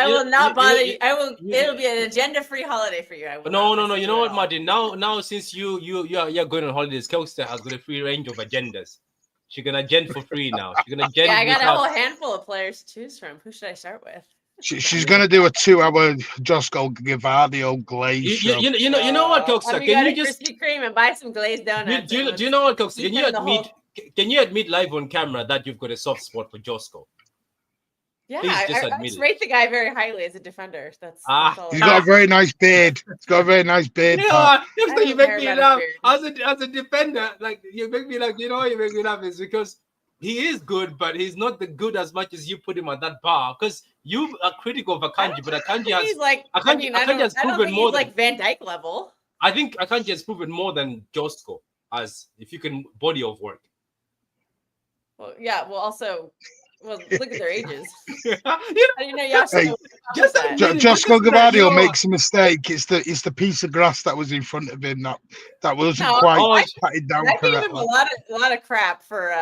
will not bother you. It'll be an agenda-free holiday for you. No. You know what, Martin? Now, since you're going on holidays, Kelster has got a free range of agendas. She can agenda for free now. She can agenda. Yeah, I got a whole handful of players to choose from. Who should I start with? She's going to do a 2-hour Josko Gavadio glaze show. You know what, Kelster? Can you just Krispy Kreme and buy some glazed donuts? Do you know what, Kelster? Can you admit live on camera that you've got a soft spot for Josko? Yeah, I rate the guy very highly as a defender. That's he's got a very nice beard. He's got a very nice beard. You make me laugh as a defender. Like, you make me laugh. You know why you make me laugh is because he is good, but he's not the good as much as you put him on that bar. Because you are critical of Akanji, but Akanji has proven more than like Van Dijk level. I think Akanji has proven more than Josko as if you can body of work. Well, yeah. Well, also. Well, look at their ages. Josko Gavadio makes a mistake. It's the piece of grass that was in front of him that wasn't quite patted down correctly. I gave him a lot of crap for.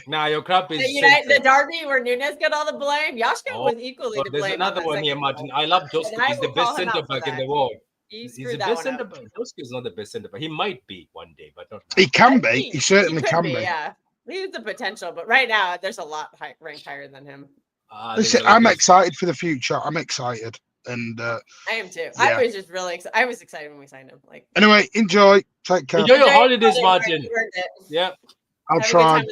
Your crap is the derby where Nunes got all the blame. Yashko was equally to blame. There's another one here, Martin. I love Josko. He's the best centre back in the world. He's the best centre back. Josko is not the best centre back. He might be one day, but not now. He can be. He certainly can be. Yeah. He has the potential, but right now there's a lot ranked higher than him. Listen, I'm excited for the future. I'm excited, and I am too. Yeah. I was just really excited. I was excited when we signed him. Like, anyway, enjoy. Take care. Enjoy your holidays, Martin. Yeah, I'll try.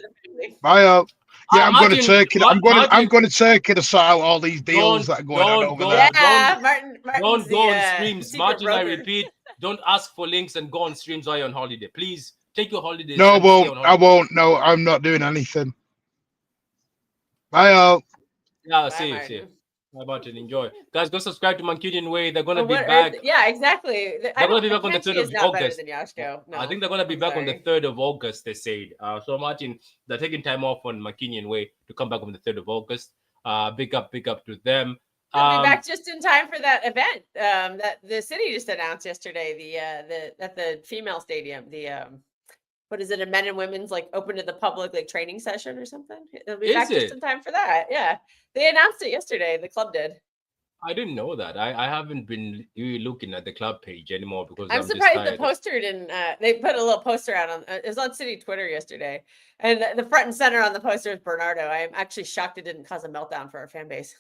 Bye, all. Yeah, I'm going to Turkey. I'm going to Turkey to sort out all these deals that are going on over there. Yeah, Martin. Don't go on streams, Martin. I repeat, don't ask for links and go on streams while you're on holiday, please. Take your holidays. No, I won't. No, I'm not doing anything. Bye, all. Yeah, see you. How about it? Enjoy. Guys, go subscribe to Mancunian Way. They're going to be back. Yeah, exactly. They're going to be back on the 3rd of August. No, I think they're going to be back on the 3rd of August, they said. So, Martin, they're taking time off on Mancunian Way to come back on the 3rd of August. Big up to them. They'll be back just in time for that event that the city just announced yesterday. At the female stadium, what is it? A men and women's like open to the public like training session or something. They'll be back just in time for that. Yeah, they announced it yesterday. The club did. I didn't know that. I haven't been really looking at the club page anymore because I'm surprised the poster didn't. They put a little poster out on. It was on City Twitter yesterday, and the front and center on the poster is Bernardo. I'm actually shocked it didn't cause a meltdown for our fan base.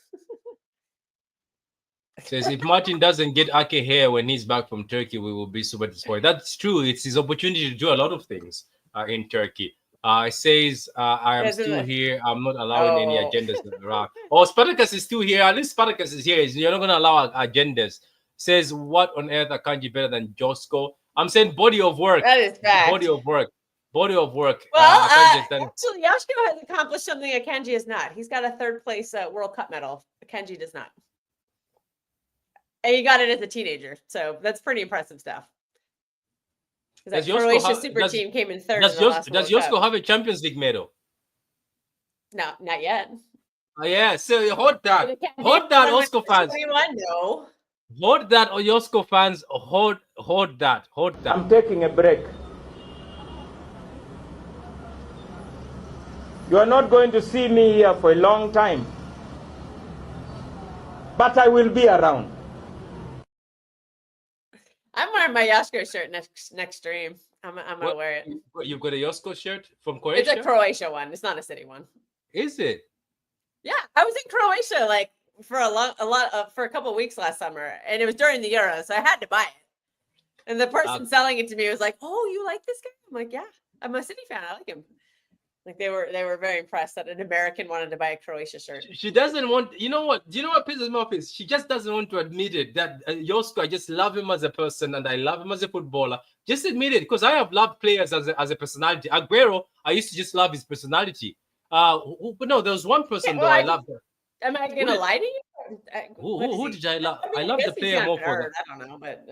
Says if Martin doesn't get Ake here when he's back from Turkey, we will be super disappointed. That's true. It's his opportunity to do a lot of things in Turkey. It says I am still here. I'm not allowing any agendas. Spartacus is still here. At least Spartacus is here. You're not going to allow agendas. Says what on earth Akanji better than Josko? I'm saying body of work. That is fact. Body of work. Well, actually, Yashko has accomplished something Akanji has not. He's got a 3rd place World Cup medal. Akanji does not. And he got it as a teenager, so that's pretty impressive stuff. That Croatia super team came in 3rd. Does Josko have a Champions League medal? No, not yet. Oh yeah, so hold that, Josko fans. No. Hold that, Josko fans. Hold that. I'm taking a break. You are not going to see me here for a long time, but I will be around. I'm wearing my Yashko shirt next stream. I'm gonna wear it. You've got a Josko shirt from Croatia? It's a Croatia one. It's not a city one. Is it? Yeah, I was in Croatia like for a couple of weeks last summer, and it was during the Euro, so I had to buy it. And the person selling it to me was like, "Oh, you like this guy?" I'm like, "Yeah, I'm a City fan. I like him." Like they were very impressed that an American wanted to buy a Croatia shirt. She doesn't want. You know what? Do you know what pisses me off is she just doesn't want to admit it. That Josko, I just love him as a person and I love him as a footballer. Just admit it, because I have loved players as a personality. Aguero, I used to just love his personality. But no, there was one person I loved. Am I gonna lie to you? Who did I love? I love the player more for that. I don't know, but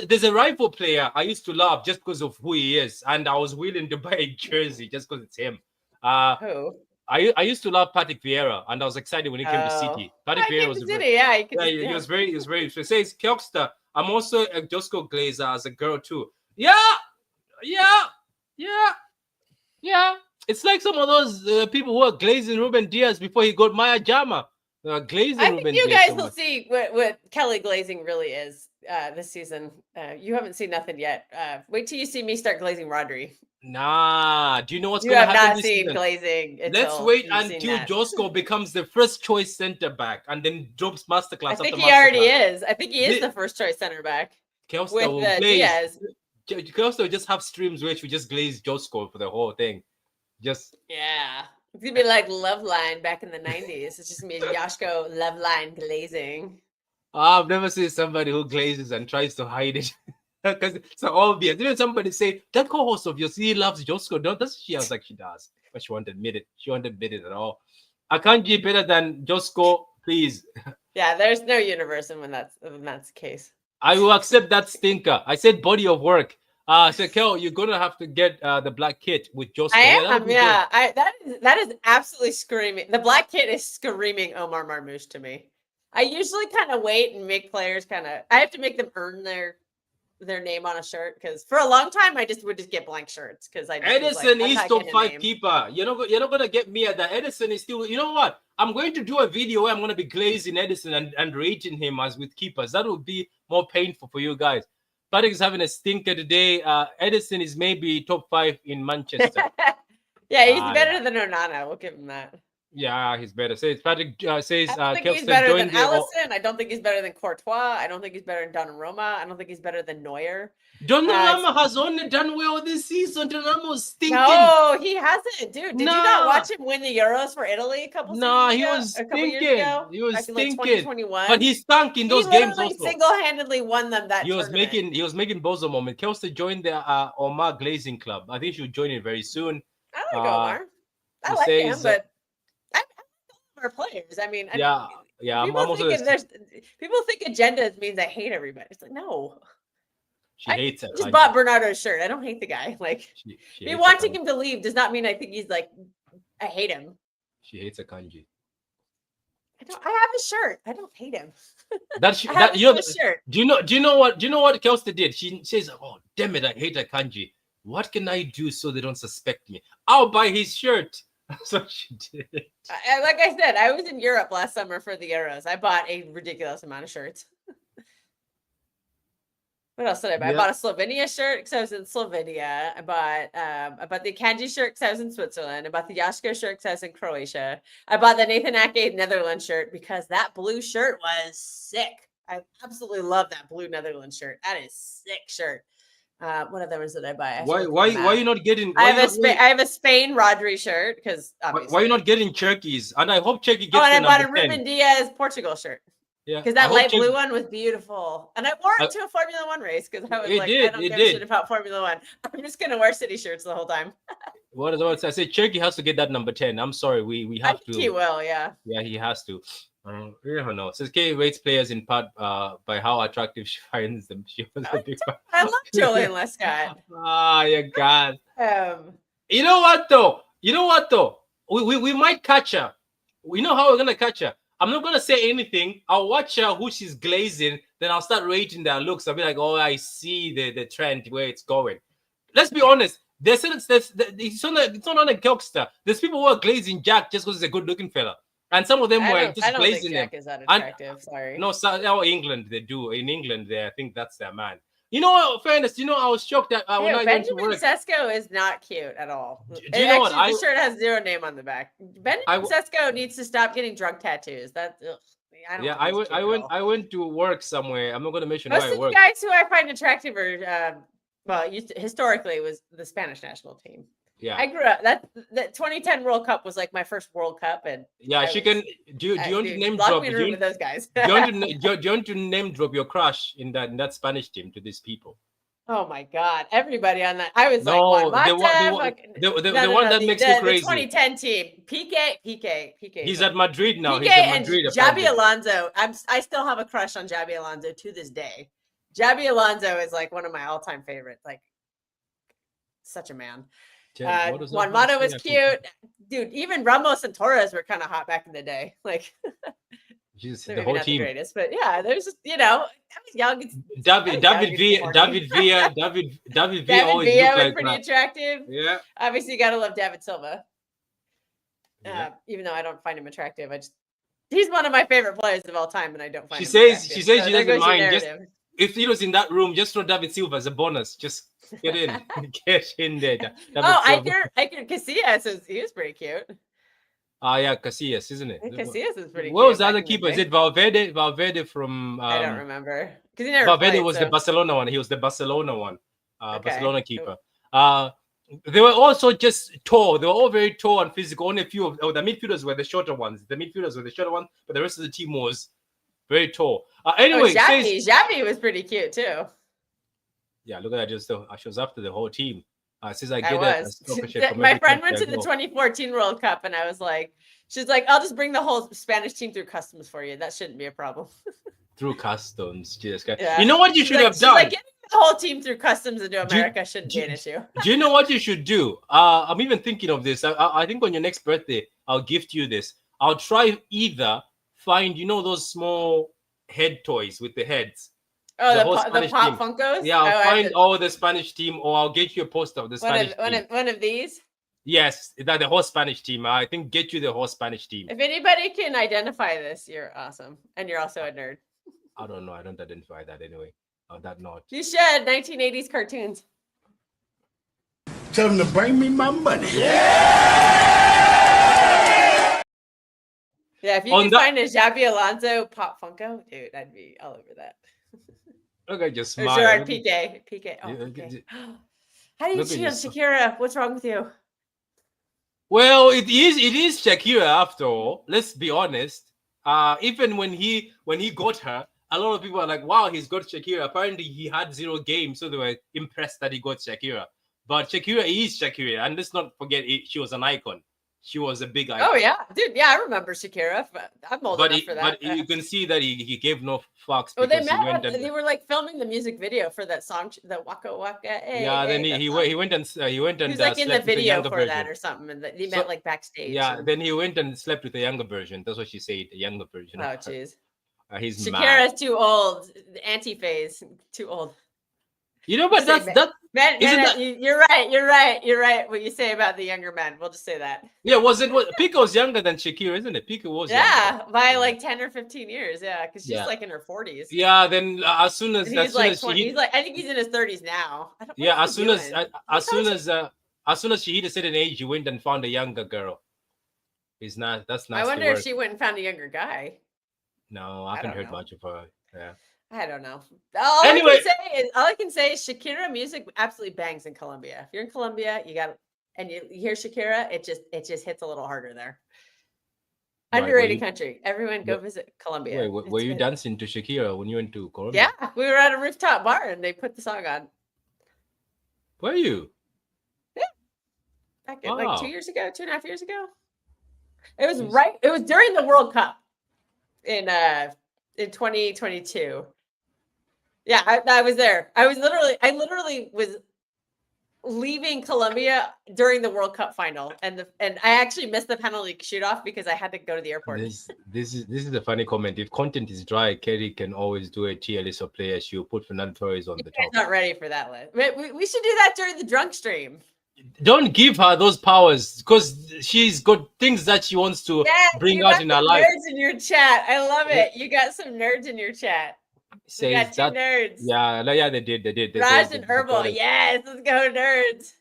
There's a rival player I used to love just because of who he is, and I was willing to buy a jersey just because it's him. who? I used to love Patrick Vieira, and I was excited when he came to City. Patrick Vieira was City, yeah. he was very. So it says Kjoksta. I'm also a Josko Glazer as a girl too. Yeah. It's like some of those people who are glazing Ruben Diaz before he got Maya Jama. Glazing I Ruben think you Diaz guys so will much. see what Kelly glazing really is this season. You haven't seen nothing yet. Wait till you see me start glazing Rodri. Nah, do you know what's You going to have happen not this seen season? glazing. Let's wait until Josko becomes the first choice center back and then drops masterclass. I think after he already masterclass. is. I think he is the first choice center back. Kelso with will the glaze. Diaz. Kelso will just have streams where we just glaze Josko for the whole thing. Just Yeah. It's gonna be like Love Line back in the 90s. It's just gonna be Yashko Love Line glazing. I've never seen somebody who glazes and tries to hide it. Because it's so obvious. Didn't somebody say that co-host of yours, he loves Josko? No, does she? I was like, she does, but she won't admit it. She won't admit it at all. Akanji better than Josko, please. Yeah, there's no universe when that's the case. I will accept that stinker. I said body of work. So Kel, you're gonna have to get the black kit with Josko. I am, yeah. That is absolutely screaming. The black kit is screaming Omar Marmoush to me. I usually kind of wait and make players I have to make them earn their name on a shirt because for a long time I would just get blank shirts because Edison is top 5 keeper. You're not gonna get me at that. Edison is still. You know what? I'm going to do a video where I'm gonna be glazing Edison and rating him as with keepers. That will be more painful for you guys. Patrick is having a stinker today. Edison is maybe top 5 in Manchester. Yeah, he's better than Onana. We'll give him that. Yeah, he's better. Says Patrick says I don't think he's better than Allison. I don't think he's better than Courtois. I don't think he's better than Donnarumma. I don't think he's better than Neuer. Donnarumma has only done well this season. Donnarumma's stinking. No, he hasn't, dude. Did you not watch him win the Euros for Italy a couple seasons ago? Was stinking. He was stinking. Like 2021. But he stunk in those games also. Single-handedly won them that tournament. He was making bozo moment. Kelsey joined the Omar Glazing Club. I think she'll join it very soon. I like Omar. I like him, but our players. I mean, people think agendas means I hate everybody. It's like, no. She hates it. I just bought Bernardo's shirt. I don't hate the guy. Like, me wanting him to leave does not mean I think he's like, I hate him. She hates Akanji. I have a shirt. I don't hate him. Shirt. Do you know what Kelsey did? She says, "Oh, damn it, I hate Akanji. What can I do so they don't suspect me? I'll buy his shirt." So she did. Like I said, I was in Europe last summer for the Euros. I bought a ridiculous amount of shirts. What else did I buy? I bought a Slovenia shirt because I was in Slovenia. I bought the Akanji shirt because I was in Switzerland. I bought the Yashko shirt because I was in Croatia. I bought the Nathan Ake Netherlands shirt because that blue shirt was sick. I absolutely love that blue Netherlands shirt. That is sick shirt. What other ones did I buy? Why are you not getting? I have a Spain Rodri shirt because why are you not getting Turkeys? And I hope Turkey gets. Oh, and I bought a Ruben Diaz Portugal shirt. Yeah, because that light blue one was beautiful, and I wore it to a Formula One race because I was I don't give a shit about Formula One. I'm just gonna wear City shirts the whole time. What is what I say? Turkey has to get that number 10. I'm sorry, we have to. He will, yeah. Yeah, he has to. I don't know. Says Kay rates players in part by how attractive she finds them. I love Julian Lescott. You God. You know what though? We might catch her. We know how we're gonna catch her. I'm not gonna say anything. I'll watch her who she's glazing. Then I'll start rating their looks. I'll be like, oh, I see the trend where it's going. Let's be honest. It's not on a Kjoksta. There's people who are glazing Jack just because he's a good-looking fella. And some of them were just glazing him. Jack is that attractive. Sorry. No, England they do. In England, I think that's their man. You know what? Fairness. You know, I was shocked that when I went to work. Benjamin Sesko is not cute at all. Do you know what? The shirt has zero name on the back. Benjamin Sesko needs to stop getting drug tattoos. I went to work somewhere. I'm not going to mention where I work. Most of the guys who I find attractive are historically was the Spanish national team. Yeah, I grew up. That 2010 World Cup was like my first World Cup, and she can. Do you want to name drop? With those guys. do you want to name drop your crush in that Spanish team to these people? Oh my God! Everybody on that. I was No, like, the one that makes me crazy. The 2010 team. PK. He's at Madrid now. PK He's at and Madrid. Xabi Alonso. I still have a crush on Xabi Alonso to this day. Xabi Alonso is like one of my all-time favorites. Like, such a man. Juan Mata was cute, dude. Even Ramos and Torres were kind of hot back in the day. Like, the whole team. The greatest, but yeah, there's just, I was young. David Villa always Villa was like pretty that. attractive. Yeah. Obviously, you gotta love David Silva. Even though I don't find him attractive, he's one of my favorite players of all time, and I don't find him attractive. She says she doesn't mind. Just if he was in that room, just throw David Silva as a bonus. Just get in, get in there. I can Casillas he was pretty cute. Yeah, Casillas, isn't it? Casillas is pretty. What was the other keeper? Is it Valverde? Valverde from. I don't remember because he never. Valverde played, was the Barcelona one. He was the Barcelona one. Okay. Barcelona keeper. They were also just tall. They were all very tall and physical. Only a few of the midfielders were the shorter ones. But the rest of the team was very tall. Anyway, Xavi was pretty cute too. Yeah, look at that. She was after the whole team. Says I get my friend went to the 2014 World Cup, and I was like, she's like, I'll just bring the whole Spanish team through customs for you. That shouldn't be a problem. Through customs, Jesus. Yeah. You know what you should have done? Like, getting the whole team through customs into America shouldn't be an issue. Do you know what you should do? I'm even thinking of this. I think on your next birthday, I'll gift you this. I'll try either find, those small head toys with the heads. Oh, the Pop Funkos? Yeah, I'll find all the Spanish team, or I'll get you a poster of the Spanish team. One of these? Yes, the whole Spanish team. I think get you the whole Spanish team. If anybody can identify this, you're awesome. And you're also a nerd. I don't know. I don't identify that anyway. On that note. You should. 1980s cartoons. Tell them to bring me my money. Yeah, if you can find a Xabi Alonso Pop Funko, dude, I'd be all over that. Look, I just smile. Gerard PK. Oh, okay. How do you cheat on Shakira? What's wrong with you? Well, it is Shakira after all. Let's be honest. Even when he got her, a lot of people are like, wow, he's got Shakira. Apparently he had 0 games, so they were impressed that he got Shakira. But Shakira is Shakira, and let's not forget she was an icon. She was a big icon. Oh yeah, dude. Yeah, I remember Shakira. I'm old enough for that. But you can see that he gave no fucks. Well, they were like filming the music video for that song, the Waka Waka. Then he went and he was like in the video for that or something, and he meant like backstage. Yeah, then he went and slept with a younger version. That's what she said, the younger version. Oh jeez. He's Shakira's too old. The anti-phase, too old. But you're right. What you say about the younger men, we'll just say that. Yeah, Pico's younger than Shakira, isn't it? Pico was younger. By like 10 or 15 years, yeah, because she's like in her 40s. Yeah, then as soon as he's like 20, I think he's in his 30s now. As soon as she hit a certain age, he went and found a younger girl. That's not. I wonder if she went and found a younger guy. No, I haven't heard much of her. Yeah. I don't know. All I can say is Shakira music absolutely bangs in Colombia. If you're in Colombia, you hear Shakira, it just hits a little harder there. Underrated country. Everyone go visit Colombia. Wait, were you dancing to Shakira when you went to Colombia? Yeah, we were at a rooftop bar and they put the song on. Were you? Yeah. Back like 2.5 years ago. It was it was during the World Cup in 2022. Yeah, I was there. I literally was leaving Colombia during the World Cup final, and I actually missed the penalty shoot off because I had to go to the airport. This is a funny comment. If content is dry, Kerry can always do a tier list of players. She'll put Fernando Torres on the top. Not ready for that list. We should do that during the drunk stream. Don't give her those powers because she's got things that she wants to bring out in her life. Nerds in your chat. I love it. You got some nerds in your chat. You got 2 nerds. Yeah, they did. Raj and Herbal. Yes, let's go, nerds.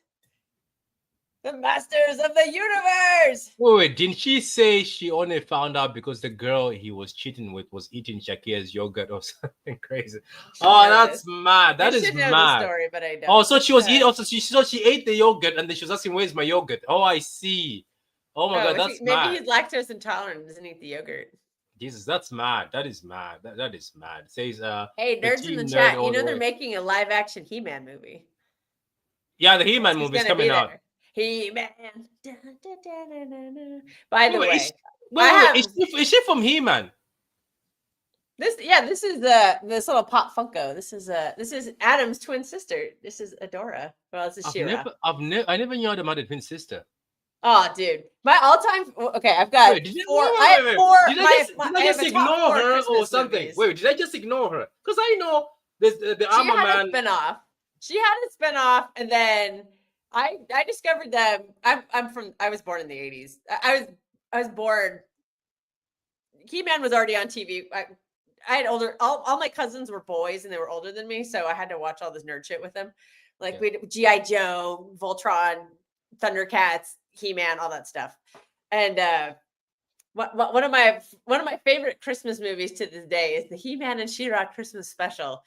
The masters of the universe. Wait, didn't she say she only found out because the girl he was cheating with was eating Shakira's yogurt or something crazy? Oh, that's mad. That is mad. The story, but I don't. Oh, so she was eating. Also, she ate the yogurt and then she was asking, "Where's my yogurt?" Oh, I see. Oh my God, that's mad. Maybe he's lactose intolerant and doesn't eat the yogurt. Jesus, that's mad. That is mad. That is mad. It says Hey, the nerds in team the nerd chat, all you know the they're way. making a live action He-Man movie. Yeah, the He-Man He's movie is gonna coming be out. there. He-Man. Dun, dun, dun, dun, dun, dun. By the Wait, way, is I is she from He-Man? this is this little Pop Funko. This is Adam's twin sister. This is Adora. Well, this is She-Ra. I never knew Adam had a twin sister. Oh, dude, my all-time. Okay, I've got Wait, did you, four. wait, I have wait, wait. four. Did I I have just a top ignore four her or Christmas something? movies. Wait, did I just ignore her? Because I know the She Armor had Man. a spinoff. She had a spinoff, and then I discovered them. I was born in the 80s. I was born. He-Man was already on TV. I had older. All my cousins were boys, and they were older than me, so I had to watch all this nerd shit with them. Like we G.I. Joe, Voltron, Thundercats, He-Man, all that stuff. And one of my favorite Christmas movies to this day is the He-Man and She-Ra Christmas special.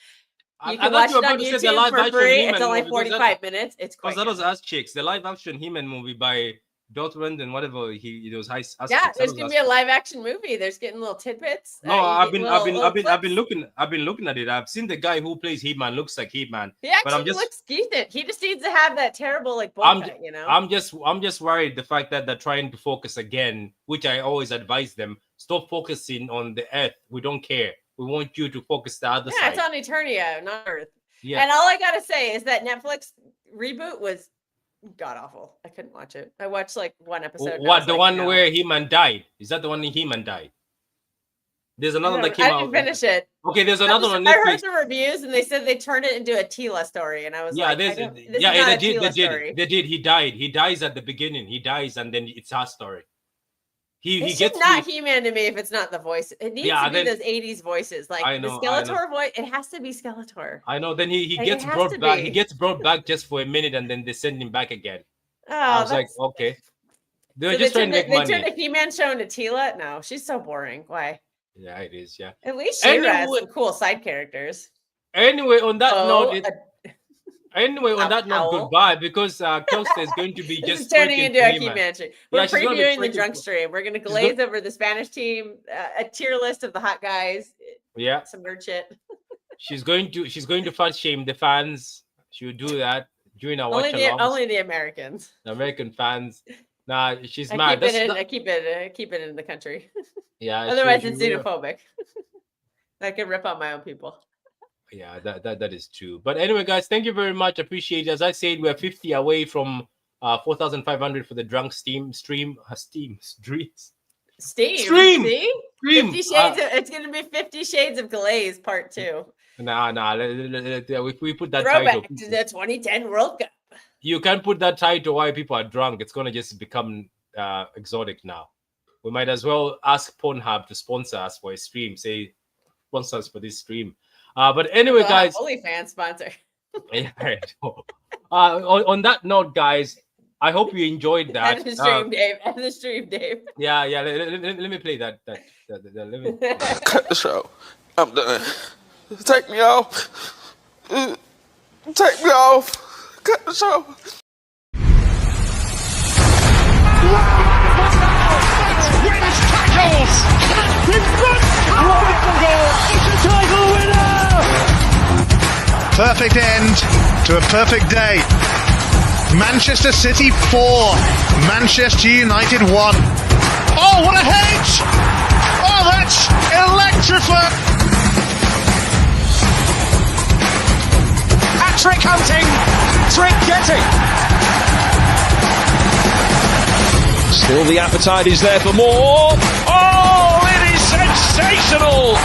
You can watch it on YouTube for free. It's only 45 minutes. It's quite that was Ass Chicks, the live action He-Man movie by Dortmund and whatever it was. Yeah, there's gonna be a live action movie. There's getting little tidbits. No, I've been looking at it. I've seen the guy who plays He-Man looks like He-Man. He actually looks decent. He just needs to have that terrible bowl cut, you know. I'm just worried the fact that they're trying to focus again, which I always advise them. Stop focusing on the Earth. We don't care. We want you to focus the other side. Yeah, it's on Eternia, not Earth. Yeah. And all I gotta say is that Netflix reboot was god awful. I couldn't watch it. I watched like one episode. What, the one where He-Man died? Is that the one He-Man died? There's another one that came out. I didn't finish it. Okay, there's another one. I heard the reviews and they said they turned it into a Tila story, and I was like, they did. He died. He dies at the beginning. He dies, and then it's our story. He gets not He-Man to me if it's not the voice. It needs to be those 80s voices, like the Skeletor voice. It has to be Skeletor. I know. Then he gets brought back. He gets brought back just for a minute, and then they send him back again. Oh, I was like, okay. They're just trying to make money. They turned the He-Man show into Tila. No, she's so boring. Why? Yeah, it is. Yeah. At least She-Ra has some cool side characters. Anyway, on that note. Goodbye, because Costa is going to be this just is turning into a He-Man stream. We're previewing the drunk stream. We're going to glaze over the Spanish team, a tier list of the hot guys. Yeah, some nerd shit. she's going to fat shame the fans. She'll do that during our only the Americans, the American fans. Nah, she's mad. I keep it in the country. Yeah, otherwise it's xenophobic. I can rip on my own people. Yeah, that is true. But anyway, guys, thank you very much. Appreciate it. As I said, we're 50 away from 4,500 for the drunk stream. 50 shades. It's gonna be 50 Shades of Glaze Part 2. Nah. If we put that throwback title to the 2010 World Cup. You can't put that title while people are drunk. It's gonna just become exotic now. We might as well ask Pornhub to sponsor us for a stream. Say, sponsor us for this stream. But anyway, guys. OnlyFans sponsor. Yeah, on that note, guys, I hope you enjoyed that. End the stream, Dave. End the stream, Dave. Yeah. Let me play that. Cut the show. I'm done. Take me off. Take me off. Cut the show. Wins tackles. In front. It's a title winner. Perfect end to a perfect day. Manchester City 4, Manchester United 1. Oh, what a hedge! Oh, that's electrifying! Hat-trick hunting, trick getting. Still the appetite is there for more. Oh, it is sensational!